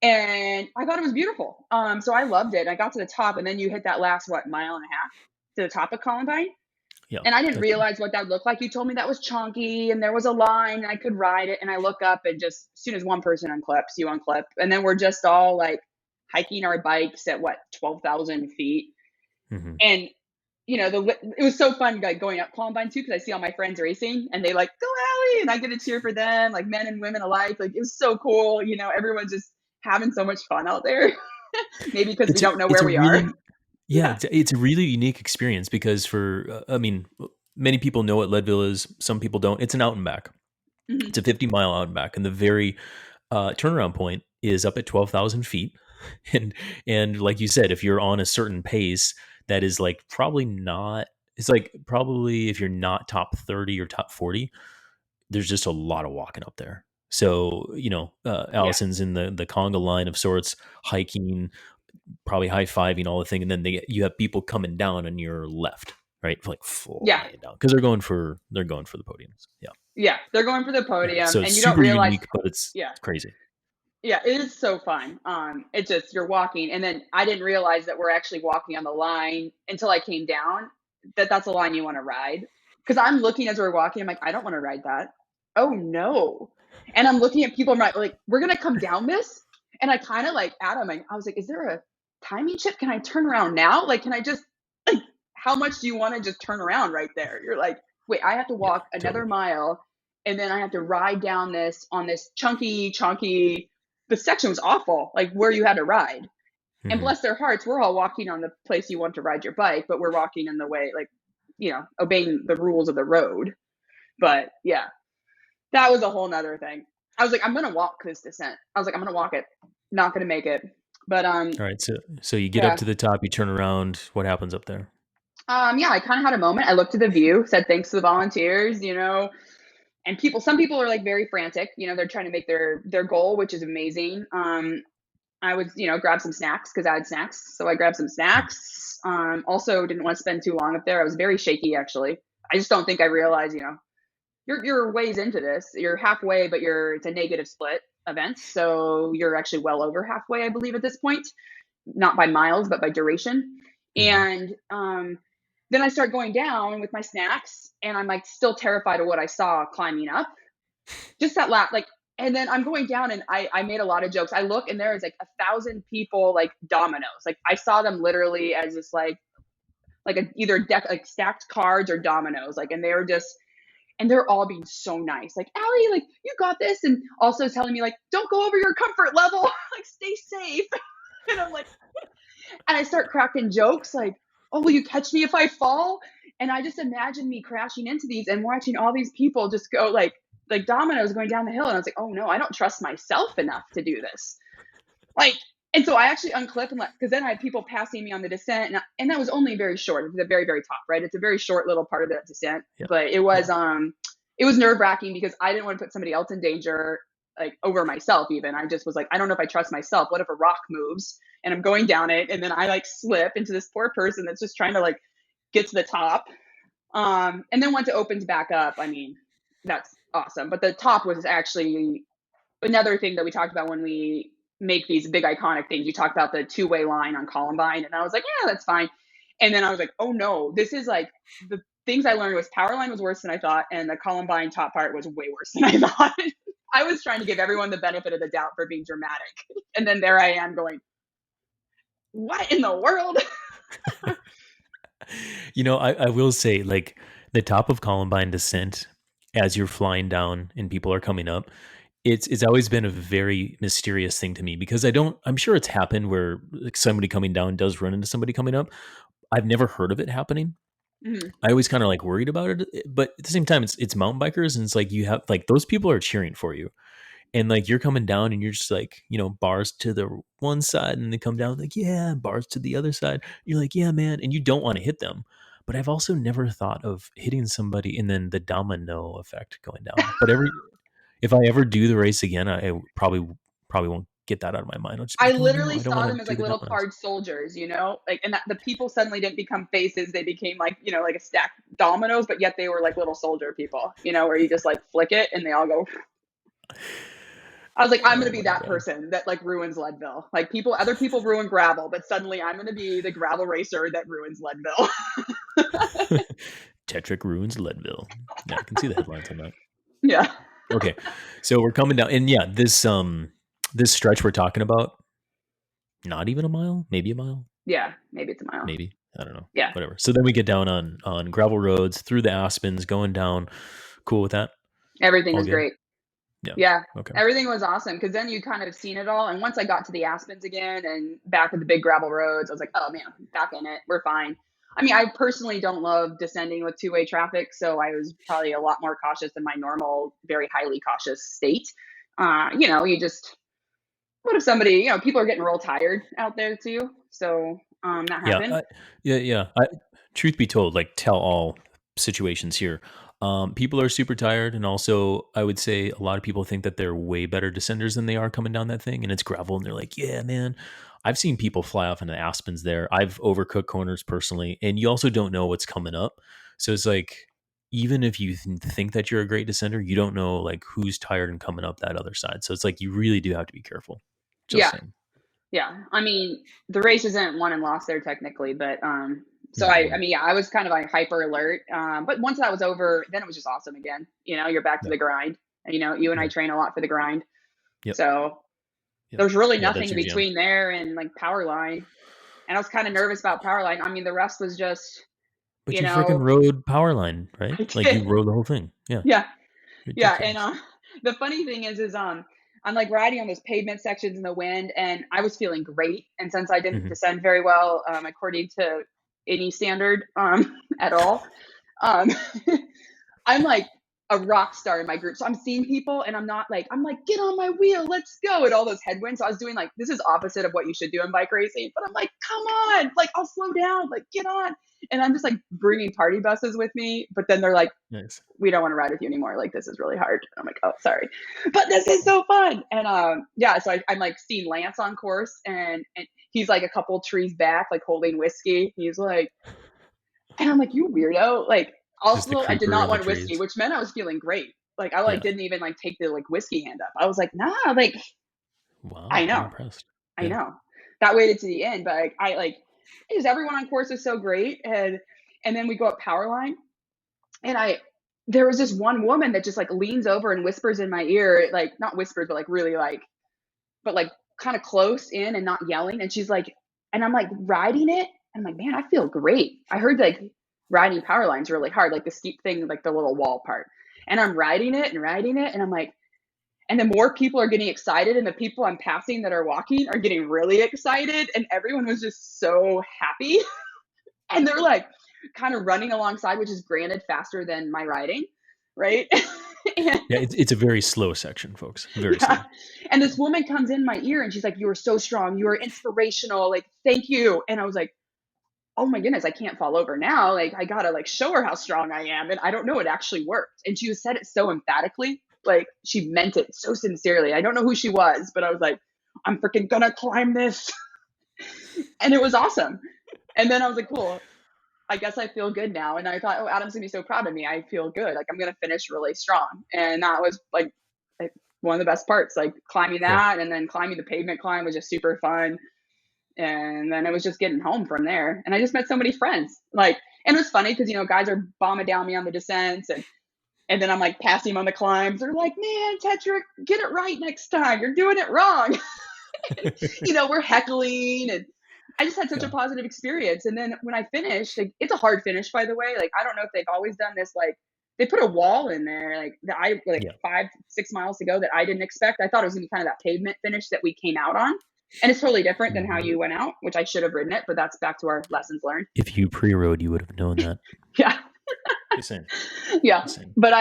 And I thought it was beautiful. So I loved it. I got to the top, and then you hit that last mile and a half to the top of Columbine. Yeah. And I didn't That's realize what that looked like. You told me that was chunky and there was a line and I could ride it. And I look up, and just as soon as one person unclips, you unclip. And then we're just all like hiking our bikes at 12,000 feet. Mm-hmm. And, it was so fun like going up Columbine too, because I see all my friends racing and they like, go Allie, and I get to cheer for them, like men and women alike. Like it was so cool. Everyone's just having so much fun out there. Maybe because we don't know It's where a we are. really, yeah, it's a really unique experience because many people know what Leadville is. Some people don't. It's an out and back. Mhm. It's a 50-mile out and back, and the very turnaround point is up at 12,000 feet. And like you said, if you're on a certain pace, that is like probably not. It's like probably if you're not top 30 or top 40, there's just a lot of walking up there. So Yeah. Alison's in the conga line of sorts, hiking, probably high-fiving all the thing, and then you have people coming down on your left, right, like Yeah. flying down because they're going for the podiums. Yeah, Yeah. They're going for the yeah. podium So it's and you don't super realize. unique, but it's Yeah. crazy. Yeah, it is so fun. It's just you're walking, and then I didn't realize that we're actually walking on the line until I came down. That's a line you want to ride, because I'm looking as we're walking. I'm like, I don't want to ride that. Oh no! And I'm looking at people. I'm like, we're gonna come down this, and I kind of like Adam. And I was like, is there a timing chip? Can I turn around now? Like, can I just like? How much do you want to just turn around right there? You're like, wait, I have to Yeah, walk another totally. mile, and then I have to ride down this on this chunky. The section was awful, like where you had to ride. And Hmm. bless their hearts, we're all walking on the place you want to ride your bike, but we're walking in the way, like, obeying the rules of the road. But yeah, that was a whole nother thing. I was like, I'm gonna walk this descent. I was like, I'm gonna walk it. Not gonna make it. But All right, so you get up yeah. to the top, you turn around. What happens up there? Yeah, I kind of had a moment. I looked at the view, said thanks to the volunteers, and some people are like very frantic, they're trying to make their goal, which is amazing. I would, grab some snacks because I had snacks. So I grabbed some snacks. Also didn't want to spend too long up there. I was very shaky actually. I just don't think I realized, you're ways into this. You're halfway, but it's a negative split event. So you're actually well over halfway, I believe, at this point. Not by miles, but by duration. Hmm. And then I start going down with my snacks, and I'm like still terrified of what I saw climbing up. Just that lap, like, and then I'm going down, and I made a lot of jokes. I look, and there is like 1,000 people, like dominoes. Like I saw them literally as just like either deck, like stacked cards or dominoes. Like, and they were just, and they're all being so nice. Like, Allie, like you got this, and also telling me like, don't go over your comfort level, like stay safe. And I'm like, and I start cracking jokes like, oh, will you catch me if I fall? And I just imagine me crashing into these and watching all these people just go like dominoes going down the hill. And I was like, oh no, I don't trust myself enough to do this. Like, and so I actually unclipped and because then I had people passing me on the descent, and that was only very short. It's the very, very top, right? It's a very short little part of that descent, Yeah, but it was nerve wracking because I didn't want to put somebody else in danger, like over myself even. I just was like, I don't know if I trust myself. What if a rock moves and I'm going down it, and then I like slip into this poor person that's just trying to like get to the top. And then once it opens back up, I mean, that's awesome. But the top was actually another thing that we talked about when we make these big iconic things. You talked about the two-way line on Columbine, and I was like, yeah, that's fine. And then I was like, oh no, this is like the things I learned was power line was worse than I thought, and the Columbine top part was way worse than I thought. I was trying to give everyone the benefit of the doubt for being dramatic, and then there I am going, what in the world? I will say, like the top of Columbine descent, as you're flying down and people are coming up, it's always been a very mysterious thing to me because I'm sure it's happened where like somebody coming down does run into somebody coming up. I've never heard of it happening. Mhm. I always kind of like worried about it, but at the same time, it's mountain bikers, and it's like you have like those people are cheering for you, and like you're coming down, and you're just like bars to the one side, and they come down like yeah, bars to the other side. You're like yeah, man, and you don't want to hit them. But I've also never thought of hitting somebody and then the domino effect going down. But if I ever do the race again, I probably won't get that out of my mind. I'll just be I like, oh no, literally I don't saw want to them as do like the little dominoes. card soldiers, like, and that the people suddenly didn't become faces; they became like, like a stack dominoes, but yet they were like little soldier people, where you just like flick it and they all go. I was like, I'm gonna Oh be my that god. person that like ruins Leadville. Like other people ruin gravel, but suddenly I'm gonna be the gravel racer that ruins Leadville. Tetrick ruins Leadville. Yeah, I can see the headlines on that. Yeah. Okay, so we're coming down, and yeah, this stretch we're talking about, not even a mile, maybe a mile, Yeah, maybe it's a mile. maybe. I don't know. Yeah, Whatever. So then we get down on gravel roads through the Aspens, going down. Cool with that? everything All was good? great. Yeah. Yeah, Okay. everything was awesome because then you kind of seen it all. And once I got to the Aspens again and back at the big gravel roads, I was like, oh man, back in it. We're fine. I mean, I personally don't love descending with two-way traffic, so I was probably a lot more cautious than my normal, very highly cautious state. You just, what if somebody, people are getting real tired out there too. So that Yeah. happened. Yeah. Truth be told, like tell all situations here. People are super tired, and also I would say a lot of people think that they're way better descenders than they are coming down that thing, and it's gravel, and they're like, "Yeah, man." I've seen people fly off into Aspens there. I've overcooked corners personally, and you also don't know what's coming up. So it's like, even if you think that you're a great descender, you don't know like who's tired and coming up that other side. So it's like you really do have to be careful. Just Yeah, saying. yeah. I mean, the race isn't won and lost there technically, but so I Mhm. mean, yeah, I was kind of like hyper alert. But once that was over, then it was just awesome again. You're back to Yeah. the grind. You and I Yeah. train a lot for the grind. Yep. So Yep. there's really Yeah, nothing that's in your jam. between there and like power line. And I was kind of nervous about power line. I mean, the rest was just, But you you freaking know, rode Powerline, right? I Like you did. rode the whole thing. Yeah. Yeah. Yeah. And Ridiculous. the funny thing is I'm like riding on those pavement sections in the wind and I was feeling great. And since I didn't Mhm. descend very well, according to any standard, at all, um, I'm like a rock star in my group. So I'm seeing people and I'm like, get on my wheel, let's go. And all those headwinds. So I was doing like, this is opposite of what you should do in bike racing. But I'm like, come on, like I'll slow down, like get on. And I'm just like bringing party buses with me. But then they're like, Nice. we don't want to ride with you anymore. Like this is really hard. I'm like, oh, sorry, but this is so fun. And yeah, so I'm like seeing Lance on course, and he's like a couple trees back, like holding whiskey. He's like, and I'm like, you weirdo. Like Just the also, I did creeper not in the want whiskey, trees. which meant I was feeling great. Like I like Yeah. didn't even like take the like whiskey hand up. I was like, nah, like I Wow. I'm know, impressed. I Yeah. know. That waited to the end, but I like because everyone on course is so great, and then we go up power line, and there was this one woman that just like leans over and whispers in my ear, like not whispers, but like really like, but like kind of close in and not yelling. And she's like, and I'm like riding it. I'm like, man, I feel great. I heard like riding power lines really hard, like the steep thing, like the little wall part. And I'm riding it and riding it. And I'm like, and the more people are getting excited and the people I'm passing that are walking are getting really excited. And everyone was just so happy. And they're like kind of running alongside, which is granted faster than my riding. Right. And Yeah. It's a very slow section, folks. Very yeah. slow. And Yeah. this woman comes in my ear and she's like, you are so strong. You are inspirational. Like, thank you. And I was like, oh my goodness, I can't fall over now. Like, I gotta like show her how strong I am. And I don't know, it actually worked. And she said it so emphatically. Like, she meant it so sincerely. I don't know who she was, but I was like, I'm freaking gonna climb this. And it was awesome. And then I was like, cool. I guess I feel good now. And I thought, oh, Adam's gonna be so proud of me. I feel good. Like I'm gonna finish really strong. And that was like one of the best parts. Like climbing Yeah. that and then climbing the pavement climb was just super fun. And then it was just getting home from there. And I just met so many friends. Like, and it was funny because guys are bombing down me on the descents and then I'm like passing them on the climbs. They're like, man, Tetrick, get it right next time. You're doing it wrong. And, we're heckling and I just had such a Yeah. positive experience. And then when I finished, like, it's a hard finish, by the way. Like, I don't know if they've always done this. Like, they put a wall in there, like that I like Yeah. 5-6 miles to go that I didn't expect. I thought it was gonna be kind of that pavement finish that we came out on, and it's totally different than how Mhm. you went out, which I should have ridden it. But that's back to our lessons learned. If you pre-rode, you would have known that. Yeah, Just saying. yeah. Just saying. But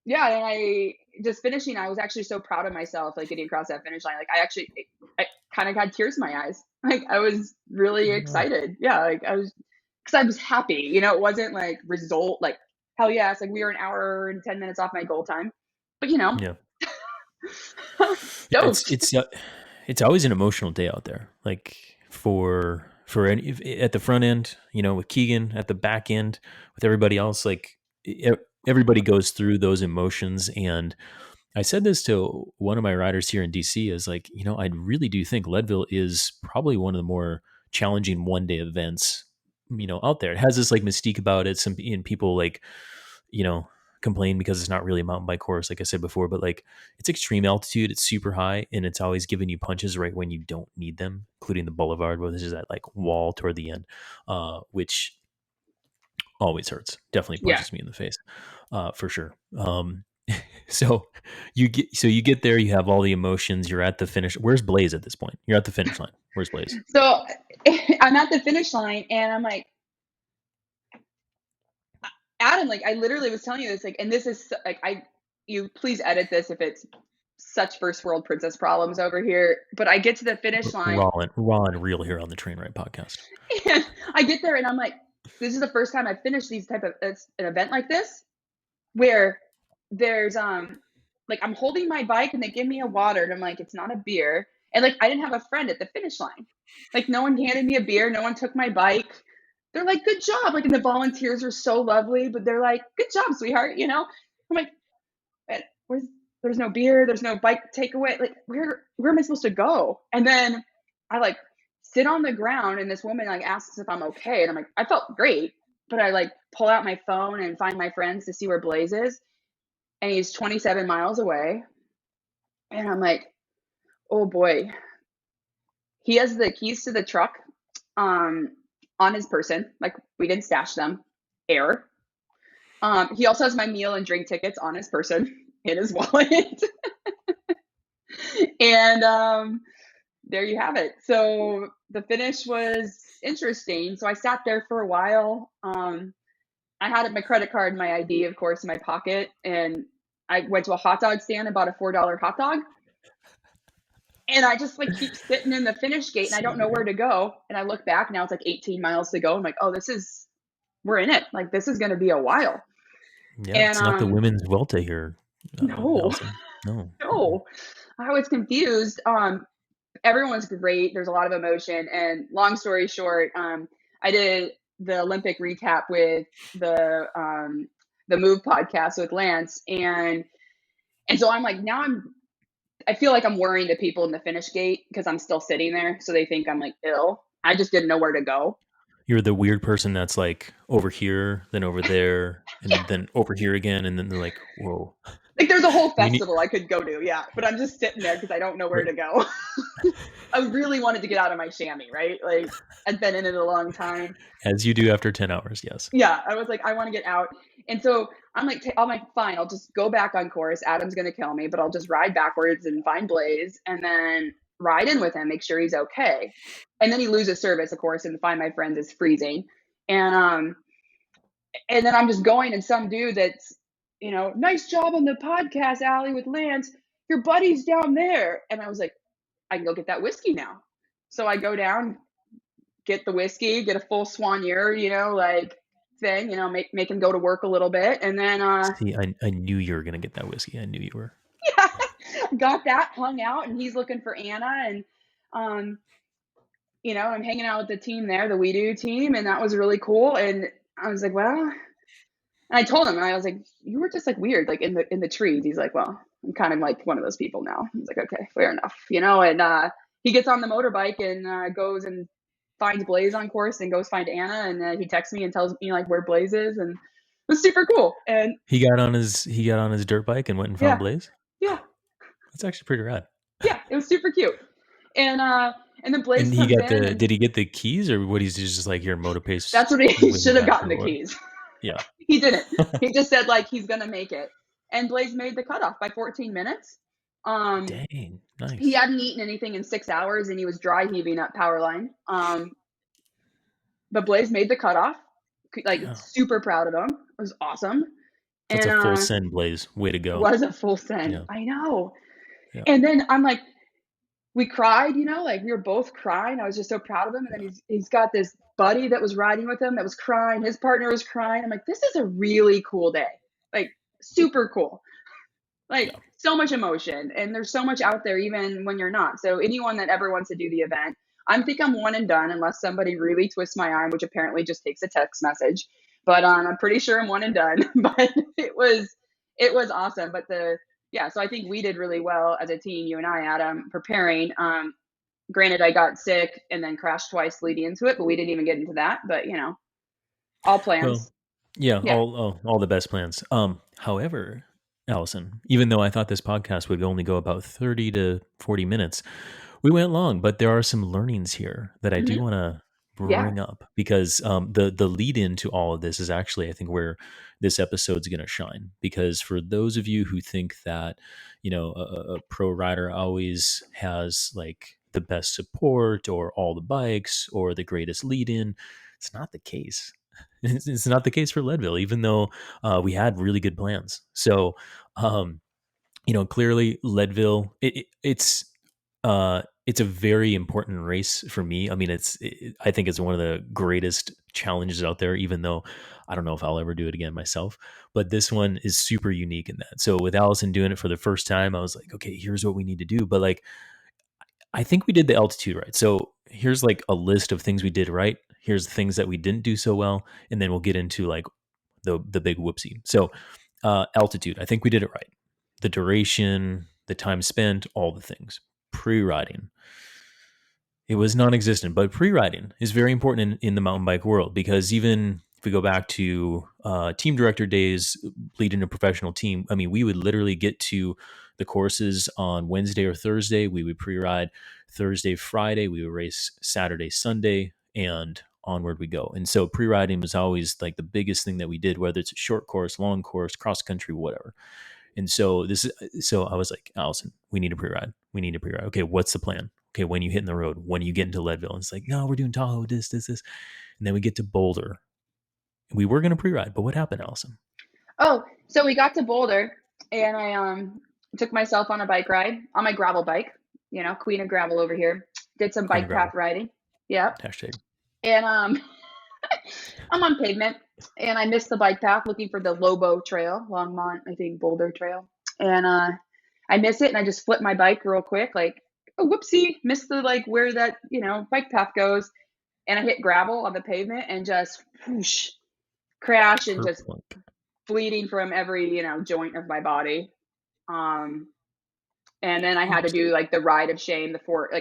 yeah, and I just finishing. I was actually so proud of myself, like getting across that finish line. Like I kind of had tears in my eyes. Like I was really Oh, excited. Yeah, like because I was happy. It wasn't like result like hell yeah. It's like we were an hour and 10 minutes off my goal time, but yeah. Yeah, stoked. it's always an emotional day out there. Like for any at the front end, with Keegan, at the back end with everybody else. Like everybody goes through those emotions. And I said this to one of my riders here in DC is like, I really do think Leadville is probably one of the more challenging 1 day events, out there. It has this like mystique about it. Some and people like, you know, complain because it's not really a mountain bike course, like I said before, but like it's extreme altitude, it's super high, and it's always giving you punches right when you don't need them, including the boulevard, where this is that like wall toward the end, which always hurts. Definitely Yeah. punches me in the face, for sure. So you get there, you have all the emotions, you're at the finish. Where's Blaze at this point? You're at the finish line. Where's Blaze? So I'm at the finish line and I'm like, Adam, like I literally was telling you this, like, and this is like, you please edit this if it's such first world princess problems over here. But I get to the finish line Raw and real here on the Train Ride podcast. and I get there and I'm like, this is the first time I've finished these type of an event like this where there's like I'm holding my bike and they give me a water and I'm like, it's not a beer. And like I didn't have a friend at the finish line. Like no one handed me a beer, no one took my bike. They're like, good job. Like, and the volunteers are so lovely, but they're like, good job, sweetheart. You know, I'm like, where's, there's no beer, there's no bike takeaway. Like, where am I supposed to go? And then I like sit on the ground and this woman like asks if I'm okay. And I'm like, I felt great. But I like pull out my phone and find my friends to see where Blaze is. And he's 27 miles away. And I'm like, oh boy. He has the keys to the truck on his person. Like we didn't stash them. Error. He also has my meal and drink tickets on his person in his wallet. And there you have it. So the finish was interesting. So I sat there for a while. I had my credit card, my ID, of course, in my pocket. And I went to a hot dog stand and bought a $4 hot dog. And I just like keep sitting in the finish gate and I don't know where to go. And I look back, now it's like 18 miles to go. I'm like, oh, we're in it. Like, this is going to be a while. Yeah, and, it's not the women's Vuelta here. No. No. No. I was confused. Everyone was great. There's a lot of emotion. And long story short, I did the Olympic recap with the Move podcast with Lance. And so I'm like, now I feel like I'm worrying the people in the finish gate because I'm still sitting there. So they think I'm like ill. I just didn't know where to go. You're the weird person that's like over here, then over there, and Yeah. then over here again. And then they're like, whoa. Like there's a whole festival I could go to. Yeah. But I'm just sitting there because I don't know where to go. I really wanted to get out of my chamois, right? Like I'd been in it a long time. As you do after 10 hours. Yes. Yeah. I was like, I want to get out. And so I'm like, fine, I'll just go back on course. Adam's going to kill me, but I'll just ride backwards and find Blaze and then ride in with him, make sure he's okay. And then he loses service, of course, and find my friends is freezing. And then I'm just going and some dude that's, you know, nice job on the podcast, Allie, with Lance. Your buddy's down there. And I was like, I can go get that whiskey now. So I go down, get the whiskey, get a full soigneur, you know, like thing, you know, make him go to work a little bit. And then See, I knew you were gonna get that whiskey. I knew you were. Yeah, got that, hung out, and he's looking for Anna. And you know, I'm hanging out with the team there, the We Do team, and that was really cool. And I was like, well, and I told him, and I was like, you were just like weird, like in the trees. He's like, well, I'm kind of like one of those people now. He's like, okay, fair enough, you know. And he gets on the motorbike and goes and finds Blaze on course and goes find Anna. And he texts me and tells me like where Blaze is, and it was super cool. And he got on his dirt bike and went and found Blaze. Yeah, that's actually pretty rad. Yeah, it was super cute. And then Blaze comes in. Did he get the keys or what? He's just like your motor pace? That's what he should have gotten the keys. Yeah, he didn't. He just said like he's gonna make it. And Blaze made the cutoff by 14 minutes. Dang, nice. He hadn't eaten anything in 6 hours, and he was dry heaving up Powerline. But Blaze made the cutoff. Like super proud of him. It was awesome. That's a full send, Blaze. Way to go. It was a full send. Yeah. I know. Yeah. And then I'm like, we cried, you know, like we were both crying. I was just so proud of him. And then he's got this buddy that was riding with him that was crying. His partner was crying. I'm like, this is a really cool day. Like super cool. Like so much emotion. And there's so much out there even when you're not. So anyone that ever wants to do the event, I think I'm one and done unless somebody really twists my arm, which apparently just takes a text message. But I'm pretty sure I'm one and done. But it was awesome. But so I think we did really well as a team, you and I, Adam, preparing. Granted, I got sick and then crashed twice leading into it, but we didn't even get into that. But, you know, all plans. Well, Yeah, Yeah. all the best plans. However, Allison, even though I thought this podcast would only go about 30 to 40 minutes, we went long, but there are some learnings here that I do Hmm. want to Yeah. bring up because the lead into all of this is actually, I think, where this episode's going to shine. Because for those of you who think that, a pro rider always has like the best support or all the bikes or the greatest lead in, it's not the case. It's not the case for Leadville, even though we had really good plans. So, um, clearly Leadville, it's a very important race for me. I mean, I think it's one of the greatest challenges out there, even though I don't know if I'll ever do it again myself. But this one is super unique in that. So with Allison doing it for the first time, I was like, okay, here's what we need to do. But like, I think we did the altitude right. So here's like a list of things we did right. Here's the things that we didn't do so well, and then we'll get into like the big whoopsie. So altitude, I think we did it right. The duration, the time spent, all the things. Pre-riding, it was non-existent, but pre-riding is very important in the mountain bike world because even if we go back to team director days leading a professional team, I mean, we would literally get to the courses on Wednesday or Thursday. We would pre-ride Thursday, Friday. We would race Saturday, Sunday, and onward we go. And so pre-riding was always like the biggest thing that we did, whether it's a short course, long course, cross country, whatever. And so I was like, Allison, we need a pre-ride. We need a pre-ride. Okay, what's the plan? Okay, when you hitting the road? When you get into Leadville? And it's like, no, we're doing Tahoe, this. And then we get to Boulder. We were going to pre-ride, but what happened, Allison? Oh, so we got to Boulder, and I took myself on a bike ride on my gravel bike. Queen of gravel over here. Did some Queen of bike path Gravel. riding. Yep. Hashtag. And I'm on pavement, and I missed the bike path looking for the Lobo Trail, Longmont, I think Boulder Trail, and I miss it, and I just flip my bike real quick, like, oh, whoopsie, missed the like where that bike path goes, and I hit gravel on the pavement and just whoosh, crash and just Kerplunk. bleeding from every joint of my body. Um, and then I had to do Oopsie. like the ride of shame,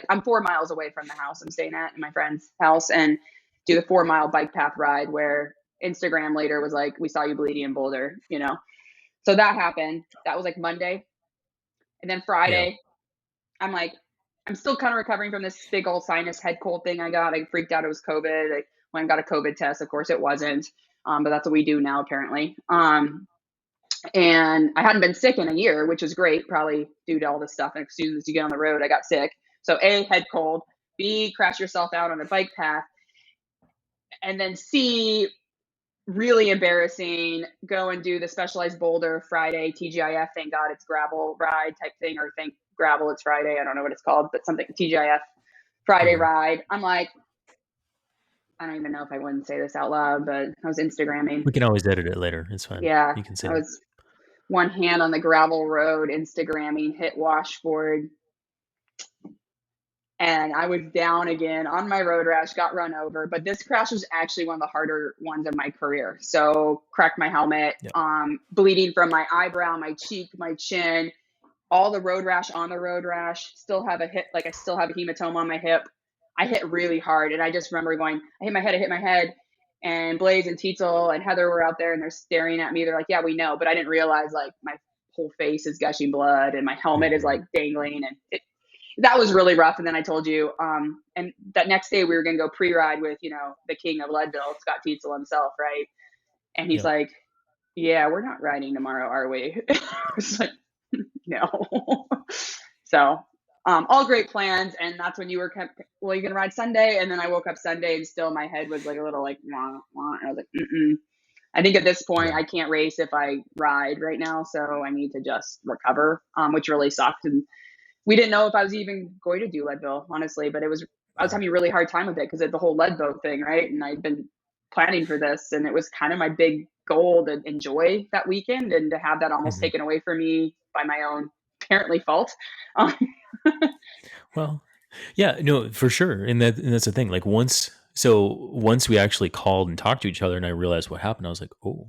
I'm 4 miles away from the house I'm staying at in my friend's house, and do the 4 mile bike path ride where Instagram later was like, we saw you bleeding in Boulder. So that happened. That was like Monday. And then Yeah. Friday, I'm like, I'm still kind of recovering from this big old sinus head cold thing I got. I freaked out it was COVID. I went and got a COVID test. Of course it wasn't. But that's what we do now apparently. And I hadn't been sick in a year, which was great, probably due to all this stuff. And as soon as you get on the road, I got sick. So A, head cold, B, crash yourself out on a bike path, and then C, really embarrassing, go and do the Specialized Boulder Friday TGIF. Thank God it's gravel ride type thing, or thank gravel it's Friday. I don't know what it's called, but something TGIF Friday Mm-hmm. ride. I'm like, I don't even know if I wouldn't say this out loud, but I was Instagramming. We can always edit it later. It's fine. Yeah, You can say I it. was one hand on the gravel road, Instagramming, hit washboard, and I was down again on my road rash, got run over. But this crash was actually one of the harder ones of my career. So cracked my helmet, Yeah. bleeding from my eyebrow, my cheek, my chin, all the road rash on the road rash. Still have a hip, like I still have a hematoma on my hip. I hit really hard, and I just remember going, I hit my head. And Blaze and Tietzel and Heather were out there, and they're staring at me. They're like, "Yeah, we know," but I didn't realize like my whole face is gushing blood, and my helmet is Mm-hmm. like dangling, and that was really rough. And then I told you, and that next day we were going to go pre-ride with, the king of Leadville, Scott Tietzel himself. Right. And he's Yeah. like, yeah, we're not riding tomorrow, are we? I was like, no. So, all great plans. And that's when you were kept, well, you're going to ride Sunday. And then I woke up Sunday and still my head was like a little like, wah, wah. And I was like, mm-mm. I think at this point Yeah. I can't race if I ride right now. So I need to just recover, which really sucked. And we didn't know if I was even going to do Leadville, honestly, but I was Yeah. having a really hard time with it because of the whole Leadville thing, right? And I'd been planning for this, and it was kind of my big goal to enjoy that weekend, and to have that almost Mm-hmm. taken away from me by my own apparently fault. Um, Well, yeah, no, for sure. And that's the thing. Like once we actually called and talked to each other and I realized what happened, I was like, oh,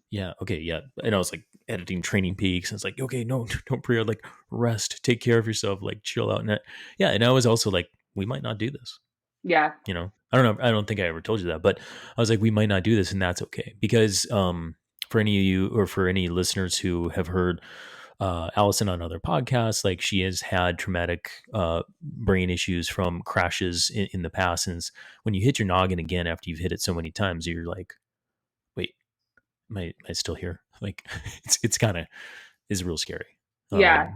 yeah, okay, yeah. And I was like editing Training Peaks and it's like, okay, no, don't pre like rest, take care of yourself, like chill out. And yeah, and I was also like, we might not do this, yeah, you know? I don't know. I don't think I ever told you that, but I was like, we might not do this, and that's okay. Because for any of you or for any listeners who have heard Alison on other podcasts, like she has had traumatic brain issues from crashes in the past. And when you hit your noggin again after you've hit it so many times, you're like, wait, am I still here? Like, it's kind of is real scary. Yeah.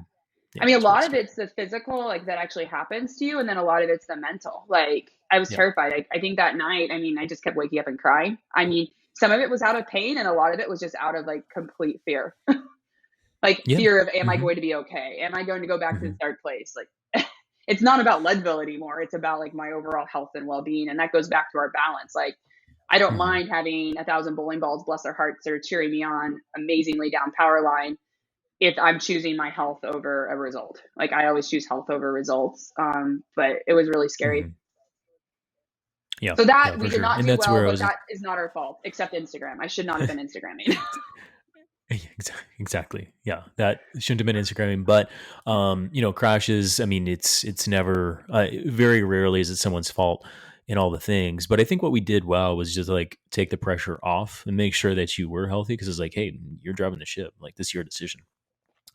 Yeah, I mean, a it's really lot of scary. it's the physical, like that actually happens to you. And then a lot of it's the mental. Like I was Yeah. terrified. I think that night, I mean, I just kept waking up and crying. I mean, some of it was out of pain and a lot of it was just out of like complete fear. Like Yeah. fear of, am I Hmm. going to be okay? Am I going to go back to Hmm. this dark place? Like it's not about Leadville anymore. It's about like my overall health and well-being. And that goes back to our balance. Like I don't Hmm. mind having 1,000 bowling balls, bless their hearts, that are cheering me on amazingly down power line if I'm choosing my health over a result. Like I always choose health over results. But it was really scary. Hmm. Yeah. So that Yeah, we for did sure. not And do that's well, where I but was. that is not our fault, except Instagram. I should not have been Instagramming. Exactly. Yeah, that shouldn't have been Instagramming, but crashes. I mean, it's never, very rarely is it someone's fault in all the things. But I think what we did well was just like take the pressure off and make sure that you were healthy because it's like, hey, you're driving the ship. Like this is your decision,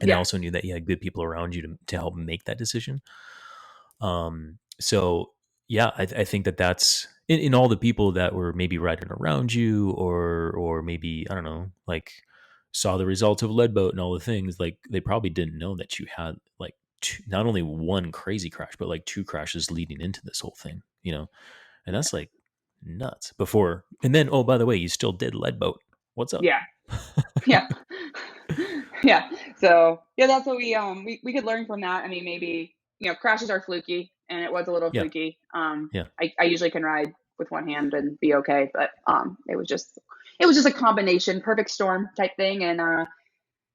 and I Yeah. also knew that you had good people around you to help make that decision. So yeah, I think that's in all the people that were maybe riding around you or maybe, I don't know, like saw the results of lead boat and all the things, like they probably didn't know that you had like not only one crazy crash, but like two crashes leading into this whole thing, and that's like nuts before. And then, oh, by the way, you still did lead boat. What's up? Yeah. Yeah. Yeah. So yeah, that's what we could learn from that. I mean, maybe, crashes are fluky and it was a little Yeah. fluky. Yeah. I usually can ride with one hand and be okay, but it was just a combination, perfect storm type thing. And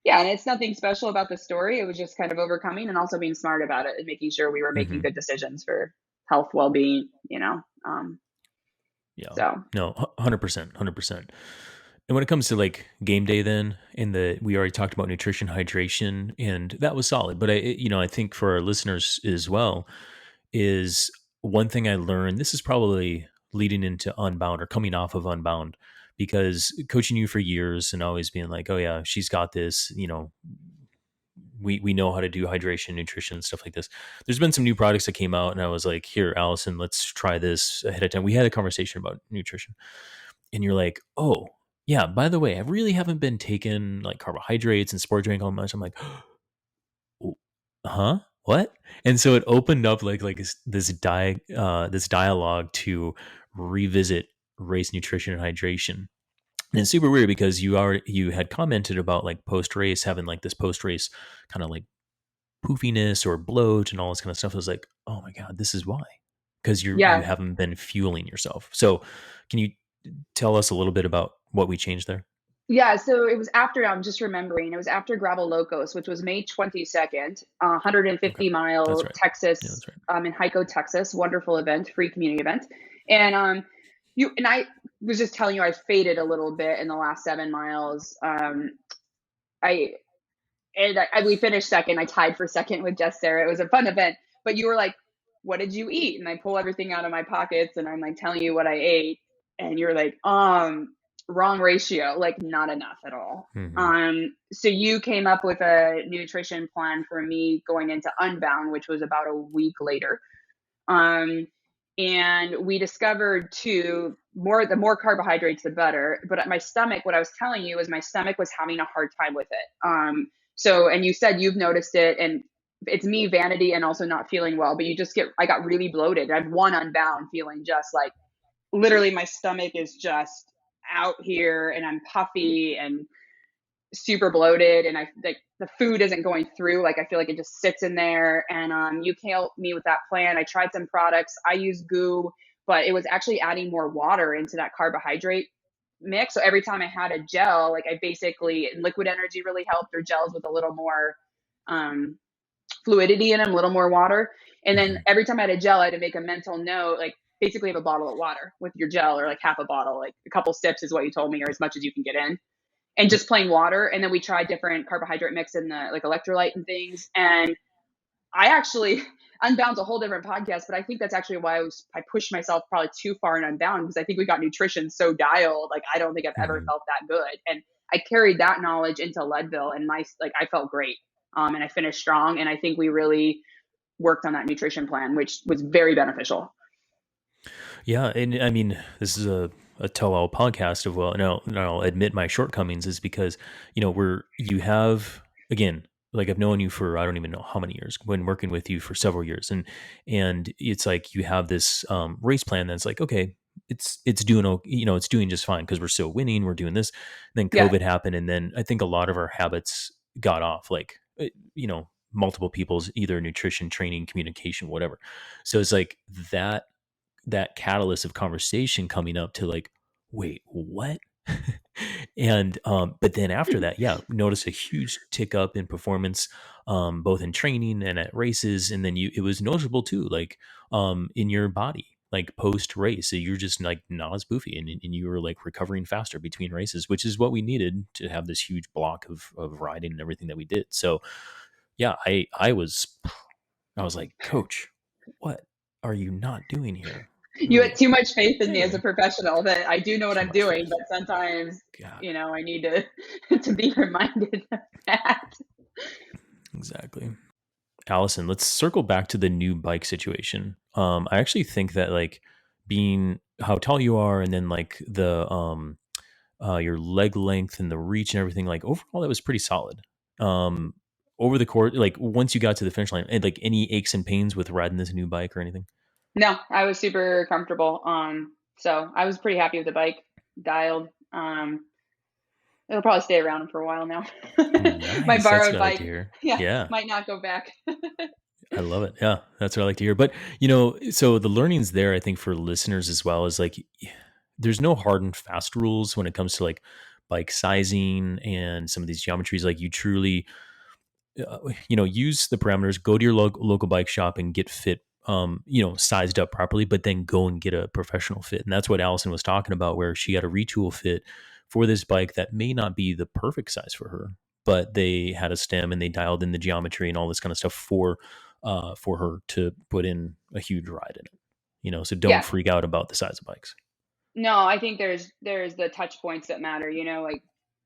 yeah, and it's nothing special about the story. It was just kind of overcoming and also being smart about it and making sure we were making Hmm. good decisions for health, well-being. Yeah. So No, 100%, 100%. And when it comes to like game day, then we already talked about nutrition, hydration, and that was solid. But I think for our listeners as well, is one thing I learned. This is probably leading into Unbound or coming off of Unbound, because coaching you for years and always being like, oh yeah, she's got this. We know how to do hydration, nutrition, and stuff like this. There's been some new products that came out, and I was like, here, Allison, let's try this ahead of time. We had a conversation about nutrition, and you're like, oh yeah, by the way, I really haven't been taking like carbohydrates and sport drink all much. I'm like, huh, what? And so it opened up like this dialogue to revisit race nutrition and hydration. And it's super weird because you had commented about like post race having like this post race kind of like poofiness or bloat and all this kind of stuff. I was like, oh my god, this is why, because you yeah. haven't been fueling yourself. So can you tell us a little bit about what we changed there? Yeah, so it was after, I'm just remembering, it was after Gravel Locos, which was May 22nd, Okay, 150 that's mile right. Yeah, Texas, that's right. in Hico, Texas, wonderful event, free community event. And I was just telling you, I faded a little bit in the last 7 miles. I we finished second. I tied for second with Jess Sarah. It was a fun event, but you were like, "What did you eat?" And I pull everything out of my pockets, and I'm like telling you what I ate, and you're like, wrong ratio, like not enough at all. Hmm. So you came up with a nutrition plan for me going into Unbound, which was about a week later. Um, and we discovered the more carbohydrates, the better. But at my stomach, what I was telling you is my stomach was having a hard time with it. So, and you said you've noticed it, and it's me, vanity, and also not feeling well. But I got really bloated. I've one Unbound feeling just like literally my stomach is just out here, and I'm puffy and super bloated, and I like the food isn't going through. Like I feel like it just sits in there. And you helped me with that plan. I tried some products. I used goo, but it was actually adding more water into that carbohydrate mix. So every time I had a gel, like I basically, liquid energy really helped, or gels with a little more um, fluidity in them, a little more water. And then Hmm. every time I had a gel, I had to make a mental note, like basically have a bottle of water with your gel, or like half a bottle, like a couple sips is what you told me, or as much as you can get in, and Yep. just plain water. And then we tried different carbohydrate mix in the like electrolyte and things. And I actually, Unbound's a whole different podcast, but I think that's actually why I pushed myself probably too far in Unbound, because I think we got nutrition so dialed. Like, I don't think I've ever Mhm. felt that good. And I carried that knowledge into Leadville, and I felt great. And I finished strong. And I think we really worked on that nutrition plan, which was very beneficial. Yeah, and I mean, this is a tell-all podcast of, well, no, no, I'll admit my shortcomings is because, you have, again, like I've known you for, I don't even know how many years, been working with you for several years. And it's like, you have this race plan that's like, okay, it's doing, it's doing just fine because we're still winning, we're doing this. Then Yeah. COVID happened. And then I think a lot of our habits got off, like, multiple people's either nutrition, training, communication, whatever. So it's like that catalyst of conversation coming up to like, wait, what? And but then after that, yeah, notice a huge tick up in performance, both in training and at races. And then it was noticeable too, like in your body, like post race. So you're just like not as boofy, and you were like recovering faster between races, which is what we needed to have this huge block of riding and everything that we did. So yeah, I was like, Coach, what are you not doing here? You Ooh, had too much faith in me as a okay. professional that I do know what Too I'm much doing, faith. but sometimes, God, I need to to be reminded of that. exactly. Allison, let's circle back to the new bike situation. I actually think that like being how tall you are, and then like the your leg length and the reach and everything, like overall that was pretty solid. Um over the course, like once you got to the finish line, and like any aches and pains with riding this new bike or anything? No, I was super comfortable. So I was pretty happy with the bike, dialed. It'll probably stay around for a while now. My Nice. That's borrowed what I like bike, to hear. yeah, Yeah. might not go back. I love it. Yeah, that's what I like to hear. But so the learnings there, I think for listeners as well, is like there's no hard and fast rules when it comes to like bike sizing and some of these geometries. Like you truly, use the parameters. Go to your local bike shop and get fit. Sized up properly, but then go and get a professional fit. And that's what Allison was talking about, where she got a retool fit for this bike that may not be the perfect size for her, but they had a stem and they dialed in the geometry and all this kind of stuff for her to put in a huge ride in it. So don't Yeah, freak out about the size of bikes. no, I think there's the touch points that matter, like,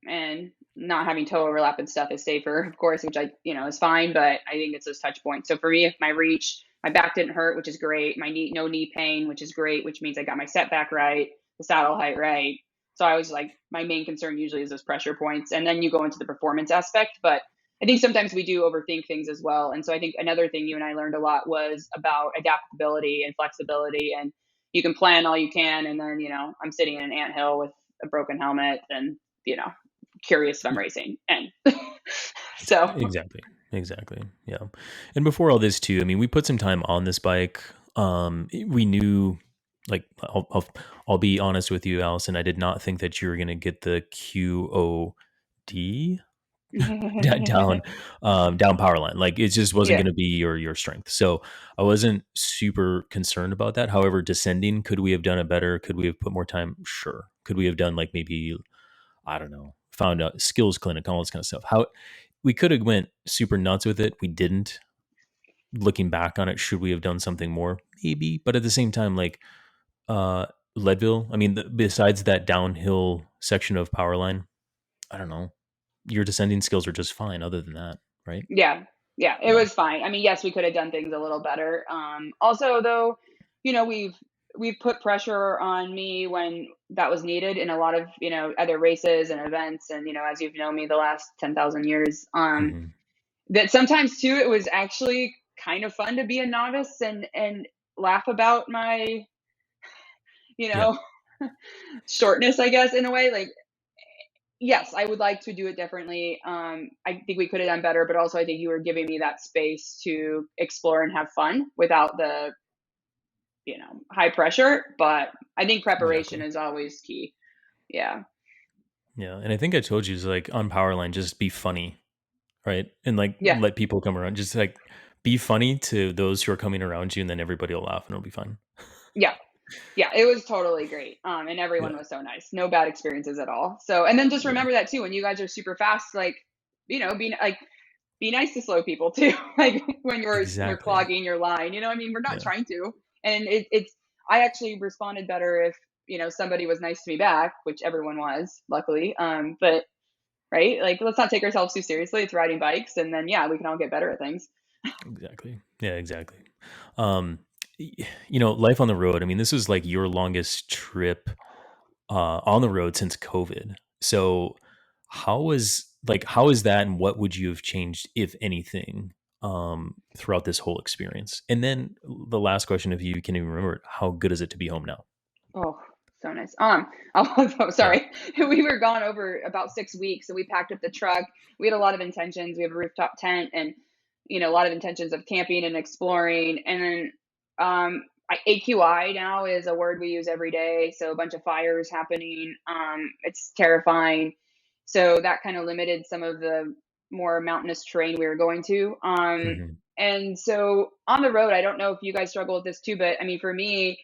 and not having toe overlap and stuff is safer, of course, which is fine, but I think it's those touch points. So for me, if my reach, my back didn't hurt, which is great, my knee, no knee pain, which is great, which means I got my setback right, the saddle height right. So I was like, my main concern usually is those pressure points, and then you go into the performance aspect. But I think sometimes we do overthink things as well. And so I think another thing you and I learned a lot was about adaptability and flexibility, and you can plan all you can, and then I'm sitting in an anthill with a broken helmet, and you know curious if I'm racing, and so Exactly. Exactly. Yeah. And before all this too, I mean, we put some time on this bike. We knew, like, I'll be honest with you, Allison. I did not think that you were going to get the QOD down, down power line. Like, it just wasn't yeah, going to be your strength. So I wasn't super concerned about that. However, descending, could we have done it better? Could we have put more time? Sure. Could we have done like maybe, I don't know, found a skills clinic, all this kind of stuff? How we could have went super nuts with it. We didn't. Looking back on it, should we have done something more? Maybe. But at the same time, like uh Leadville, I mean, besides that downhill section of power line, I don't know. Your descending skills are just fine other than that, right? yeah, yeah, it Yeah. was fine. I mean, yes, we could have done things a little better. Also, though, we've put pressure on me when that was needed in a lot of other races and events, and as you've known me the last 10,000 years. Hmm. That sometimes too, it was actually kind of fun to be a novice and laugh about my you Yeah. know shortness, I guess, in a way. Like, yes, I would like to do it differently. I think we could have done better, but also I think you were giving me that space to explore and have fun without the high pressure. But I think preparation Exactly. is always key. Yeah, Yeah. And I think I told you, is like on power line, just be funny, right? And like yeah, let people come around. Just like be funny to those who are coming around you, and then everybody will laugh and it'll be fun. yeah. Yeah, it was totally great. And everyone Yeah. was so nice. No bad experiences at all. So, and then just Yeah. remember that too, when you guys are super fast, like, being be nice to slow people too. Like when we're Exactly. clogging your line, I mean, we're not Yeah. trying to. And I actually responded better if, somebody was nice to me back, which everyone was, luckily. But right, like let's not take ourselves too seriously. It's riding bikes, and then yeah, we can all get better at things. Exactly. Yeah, exactly. Um, life on the road. I mean, this was like your longest trip on the road since COVID. So how is that, and what would you have changed, if anything, throughout this whole experience? And then the last question, if you can even remember it, how good is it to be home now? Oh, so nice. Oh, Yeah. sorry. We were gone over about 6 weeks, so we packed up the truck. We had a lot of intentions. We have a rooftop tent, and a lot of intentions of camping and exploring. And then AQI now is a word we use every day. So a bunch of fires happening. It's terrifying. So that kind of limited some of the more mountainous terrain we were going to. Hmm. And so on the road, I don't know if you guys struggle with this too, but I mean, for me,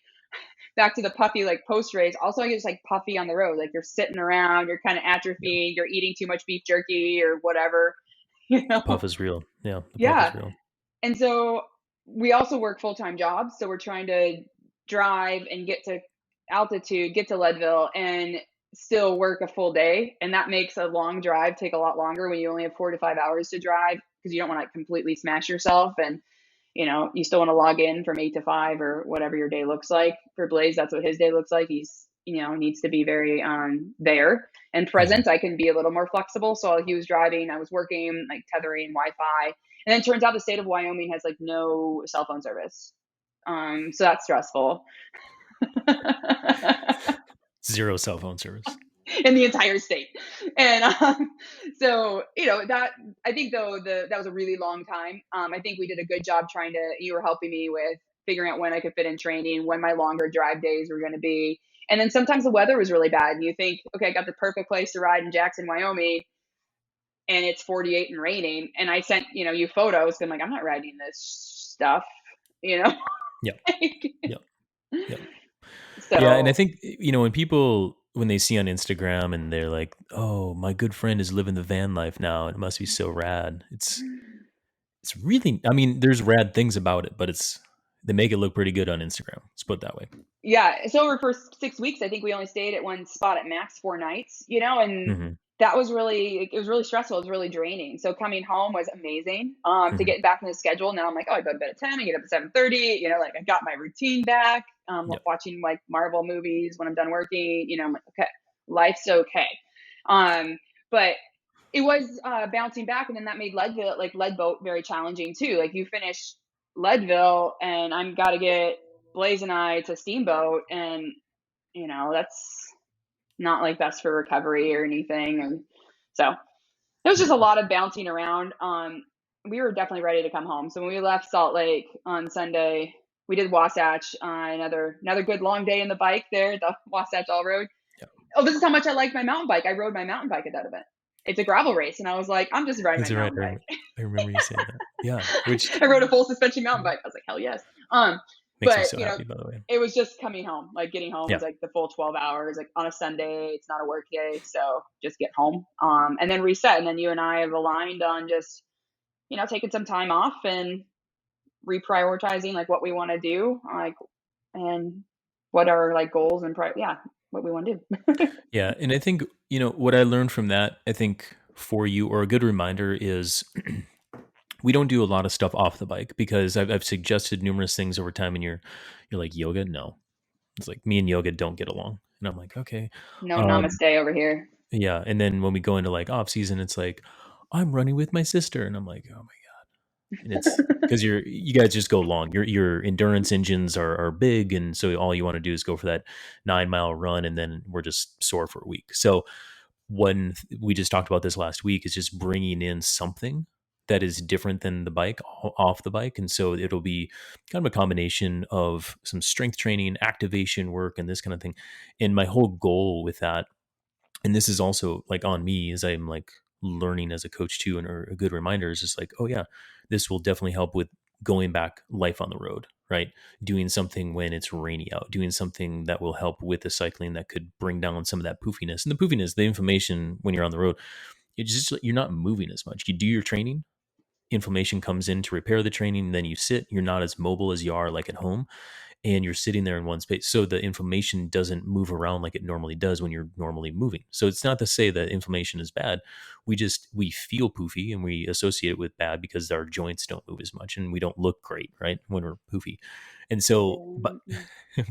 back to the puffy like post race. Also, I get just like puffy on the road. Like you're sitting around, you're kind of Yeah. atrophying, you're eating too much beef jerky or whatever, you The puff know? is real. Yeah. The puff Yeah. is real. And so we also work full time jobs. So we're trying to drive and get to altitude, get to Leadville, and still work a full day. And that makes a long drive take a lot longer when you only have 4 to 5 hours to drive because you don't want to like completely smash yourself. And you still want to log in from 8 to 5 or whatever your day looks like. For Blaze, that's what his day looks like. He's, needs to be very there and Hmm. present. I can be a little more flexible. So while he was driving, I was working, like tethering, Wi-Fi. And then it turns out the state of Wyoming has like no cell phone service. So that's stressful. Zero cell phone service. In the entire state. And so, that I think though that was a really long time. I think we did a good job trying to. You were helping me with figuring out when I could fit in training, when my longer drive days were going to be, and then sometimes the weather was really bad, and you think, okay, I got the perfect place to ride in Jackson, Wyoming, and it's 48 and raining, and I sent you photos, and I'm like, I'm not riding this stuff, you know. Yeah. Yeah. Yeah. Yeah, and I So think, when people, when they see on Instagram and they're like, "Oh, my good friend is living the van life now. It must be so rad." It's really, I mean, there's rad things about it, but they make it look pretty good on Instagram. Let's put it that way. yeah, so over for 6 weeks, I think we only stayed at one spot at max 4 nights, and Hmm. that was it was really stressful. It was really draining. So coming home was amazing. To Hmm. get back in the schedule. Now I'm like, oh, I go to bed at 10, I get up at 7:30, like I got my routine back. Yeah. Watching like Marvel movies when I'm done working, I'm like, okay, life's okay. Um, but it was bouncing back, and then that made Leadville, like Leadboat, very challenging too. Like you finish Leadville, and I'm got to get Blaze and I to Steamboat, and that's not like best for recovery or anything. And so it was just a Yeah. lot of bouncing around. We were definitely ready to come home. So when we left Salt Lake on Sunday, we did Wasatch. Another good long day in the bike there, the Wasatch All Road. Yeah. Oh, this is how much I like my mountain bike. I rode my mountain bike at that event. It's a gravel race, and I was like, I'm just riding my That's right. mountain bike. I remember you saying that. Yeah. Which I rode a full suspension mountain bike. I was like, hell yes. makes me But so happy, by the way. it was just coming home. Like getting home was Yeah. like the full 12 hours. Like on a Sunday, it's not a work day, so just get home. And then reset. And then you and I have aligned on just taking some time off and reprioritizing like what we want to do, like and what are like goals and yeah, what we want to do. Yeah. And I think, what I learned from that, I think for you, or a good reminder, is we don't do a lot of stuff off the bike, because I've suggested numerous things over time, and you're like, yoga? No. It's like, me and yoga don't get along. And I'm like, okay. No Um, namaste over here. yeah. And then when we go into like off season, it's like, I'm running with my sister. And I'm like, oh my, and it's because you guys just go long. Your endurance engines are big, and so all you want to do is go for that 9 mile run, and then we're just sore for a week. So when we just talked about this last week, is just bringing in something that is different than the bike, off the bike. And so it'll be kind of a combination of some strength training, activation work, and this kind of thing. And my whole goal with that, and this is also like on me as I'm like learning as a coach too, and or a good reminder, is just like, oh yeah, this will definitely help with going back life on the road, right? Doing something when it's rainy out, doing something that will help with the cycling that could bring down some of that poofiness. And the poofiness, the inflammation when you're on the road, it's just, you're not moving as much. You do your training, inflammation comes in to repair the training. Then you sit, you're not as mobile as you are like at home, and you're sitting there in one space. So the inflammation doesn't move around like it normally does when you're normally moving. So it's not to say that inflammation is bad. We feel poofy and we associate it with bad because our joints don't move as much and we don't look great, right? When we're poofy. And so, but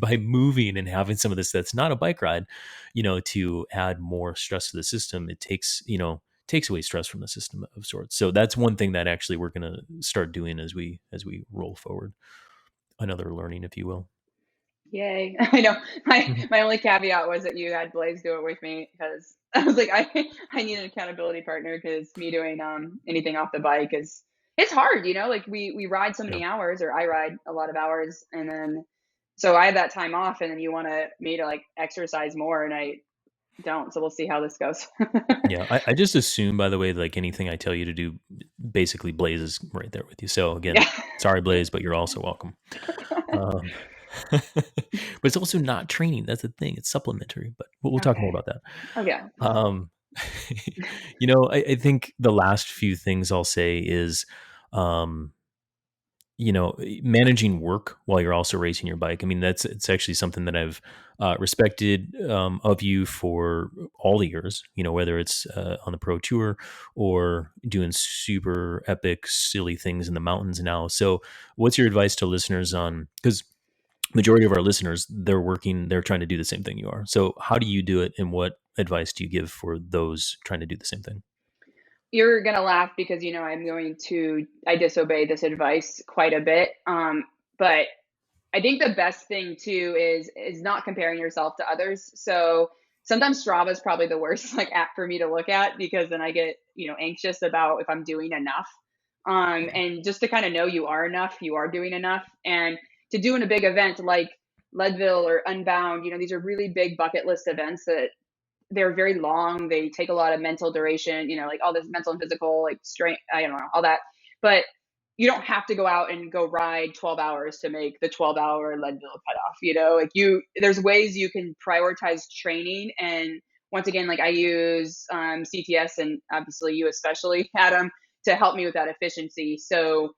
by moving and having some of this that's not a bike ride, to add more stress to the system, it takes away stress from the system of sorts. So that's one thing that actually we're going to start doing as we roll forward. Another learning, if you will. Yay. I know. My Mhm. my only caveat was that you had Blaze do it with me because I was like, I need an accountability partner because me doing anything off the bike is it's hard, like we ride so Yeah. many hours, or I ride a lot of hours, and then so I have that time off, and then you want me to like exercise more, and I don't. So we'll see how this goes. Yeah. I just assume, by the way, like anything I tell you to do, basically Blaze is right there with you. So again, Yeah. sorry, Blaze, but you're also welcome. Um, but it's also not training. That's the thing. It's supplementary, but we'll talk more Okay. about that. Oh yeah. Um, I think the last few things I'll say is, um, managing work while you're also racing your bike. I mean, it's actually something that I've respected of you for all the years, whether it's on the pro tour or doing super epic, silly things in the mountains now. So what's your advice to listeners on, because majority of our listeners, they're trying to do the same thing you are. So how do you do it? And what advice do you give for those trying to do the same thing? You're gonna laugh because I disobey this advice quite a bit. But I think the best thing too is not comparing yourself to others. So sometimes Strava is probably the worst like app for me to look at because then I get anxious about if I'm doing enough. And just to kind of know you are enough, you are doing enough, and to do in a big event like Leadville or Unbound, these are really big bucket list events that they're very long. They take a lot of mental duration, like all this mental and physical, like strength, I don't know, all that. But you don't have to go out and go ride 12 hours to make the 12-hour Leadville cutoff, there's ways you can prioritize training. And once again, like I use CTS, and obviously you especially, Adam, to help me with that efficiency. So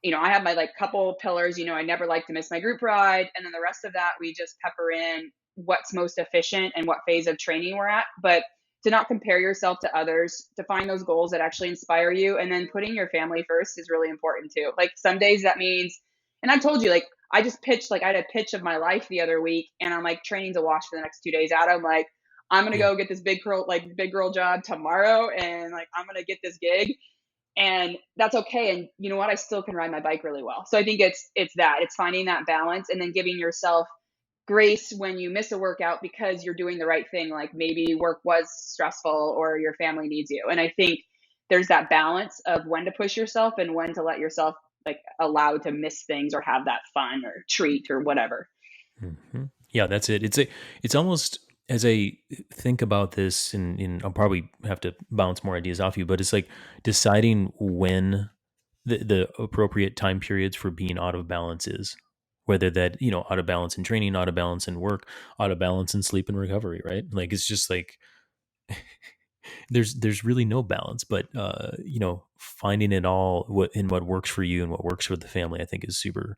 I have my like couple pillars, I never like to miss my group ride. And then the rest of that, we just pepper in what's most efficient and what phase of training we're at. But to not compare yourself to others, to find those goals that actually inspire you. And then putting your family first is really important too. Like some days that means, and I told you, like, I just pitched, like, I had a pitch of my life the other week, and I'm like training to wash for the next 2 days out. I'm like, I'm going to Yeah, go get this big girl job tomorrow. And like, I'm going to get this gig, and that's okay. And you know what, I still can ride my bike really well. So I think it's finding that balance, and then giving yourself grace when you miss a workout because you're doing the right thing, like maybe work was stressful or your family needs you. And I think there's that balance of when to push yourself and when to let yourself like allow to miss things or have that fun or treat or whatever. Yeah, that's it. It's almost, as I think about this, and I'll probably have to bounce more ideas off you, but it's like deciding when the appropriate time periods for being out of balance is, whether that, out of balance in training, out of balance in work, out of balance in sleep and recovery, right? Like, it's just like, there's really no balance, but finding it all, what works for you and what works for the family, I think is super,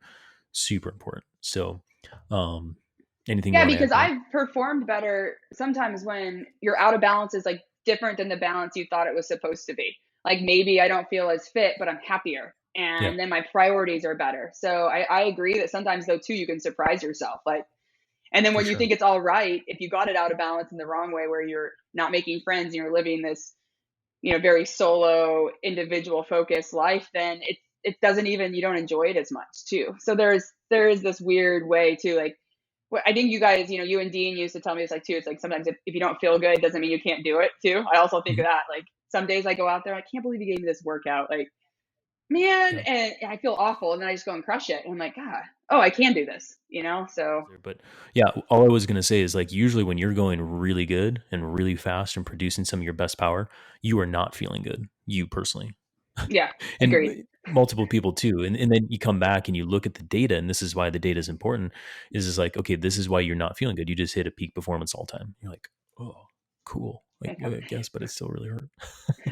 super important. So, um, anything you Yeah, want to add because to that? I've performed better sometimes when your out of balance is like different than the balance you thought it was supposed to be. Like maybe I don't feel as fit, but I'm happier. Yeah, And then my priorities are better. So I agree that sometimes though too, you can surprise yourself. Like, and then for when you sure. think it's all right, if you got it out of balance in the wrong way where you're not making friends and you're living this, very solo, individual focused life, then it doesn't even, you don't enjoy it as much too. So there is this weird way too, like I think you guys, you and Dean used to tell me this like too. It's like sometimes if you don't feel good, doesn't mean you can't do it too. I also think of Mhm. that. Like some days I go out there, I can't believe you gave me this workout. Like, man, Yeah. and I feel awful. And then I just go and crush it. And I'm like, God, oh, I can do this. So But yeah, all I was going to say is, like, usually when you're going really good and really fast and producing some of your best power, you are not feeling good, you personally. yeah, And agreed. multiple people too. And then you come back and you look at the data, and this is why the data is important, is like, okay, this is why you're not feeling good. You just hit a peak performance all time. You're like, oh, cool. Like, Okay. I guess, but it still really hurt.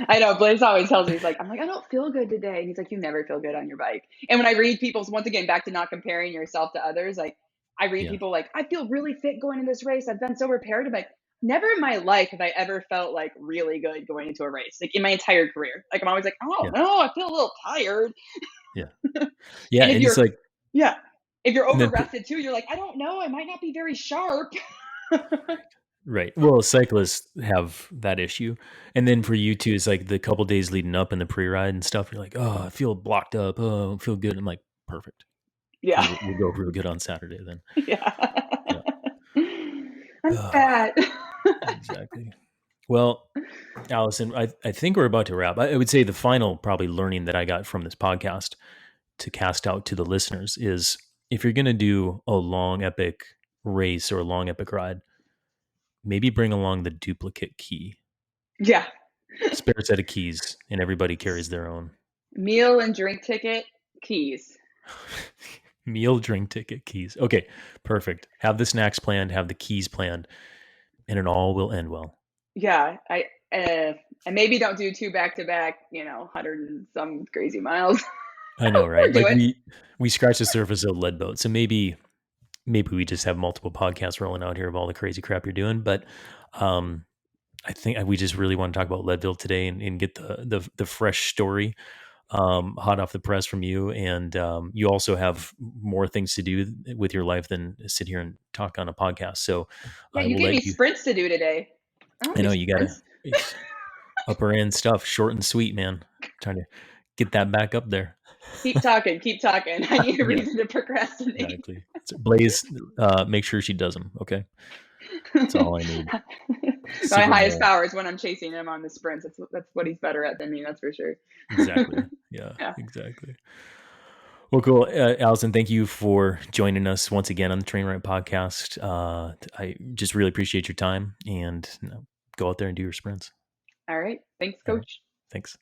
I know Blaze always tells me, he's like, I'm like, I don't feel good today. And he's like, you never feel good on your bike. And when I read people's, once again, back to not comparing yourself to others, like I read Yeah. people like, I feel really fit going in this race. I've been so prepared. I'm like, never in my life have I ever felt like really good going into a race, like in my entire career. Like I'm always like, oh Yeah. no, I feel a little tired. Yeah. Yeah. And if And it's you're, like, yeah, if you're and over then, rested too, you're like, I don't know, I might not be very sharp. right. Well, cyclists have that issue. And then for you too, it's like the couple days leading up in the pre-ride and stuff, you're like, oh, I feel blocked up. Oh, I don't feel good. I'm like, perfect. Yeah. We'll go real good on Saturday then. Yeah. Yeah. I'm fat. Exactly. Well, Allison, I think we're about to wrap. I would say the final probably learning that I got from this podcast to cast out to the listeners is if you're going to do a long epic race or a long epic ride, maybe bring along the duplicate key, Yeah. spare set of keys, and everybody carries their own. Meal and drink ticket, keys. Meal, drink ticket, keys. Okay, perfect. Have the snacks planned, have the keys planned, and it all will end well. Yeah, and maybe don't do two back to back, 100 and some crazy miles. I know, Or right? do Like it. we scratched the surface of lead boat, so maybe we just have multiple podcasts rolling out here of all the crazy crap you're doing. But I think we just really want to talk about Leadville today and get the fresh story hot off the press from you. And you also have more things to do with your life than sit here and talk on a podcast. So Yeah, I you will gave me let you. sprints to do today. I don't I do know you got sprints. to upper end stuff, short and sweet, man. Trying to get that back up there. Keep talking, keep talking. I need a Yeah, reason to procrastinate. exactly. So Blaze, make sure she does them. Okay, that's all I need. My Secret highest goal. power is when I'm chasing him on the sprints. That's what he's better at than me, that's for sure. Exactly. Yeah, Yeah. exactly. Well, cool. Allison, thank you for joining us once again on the Train Right podcast. I just really appreciate your time and go out there and do your sprints. All right. Thanks, All right. coach. Thanks.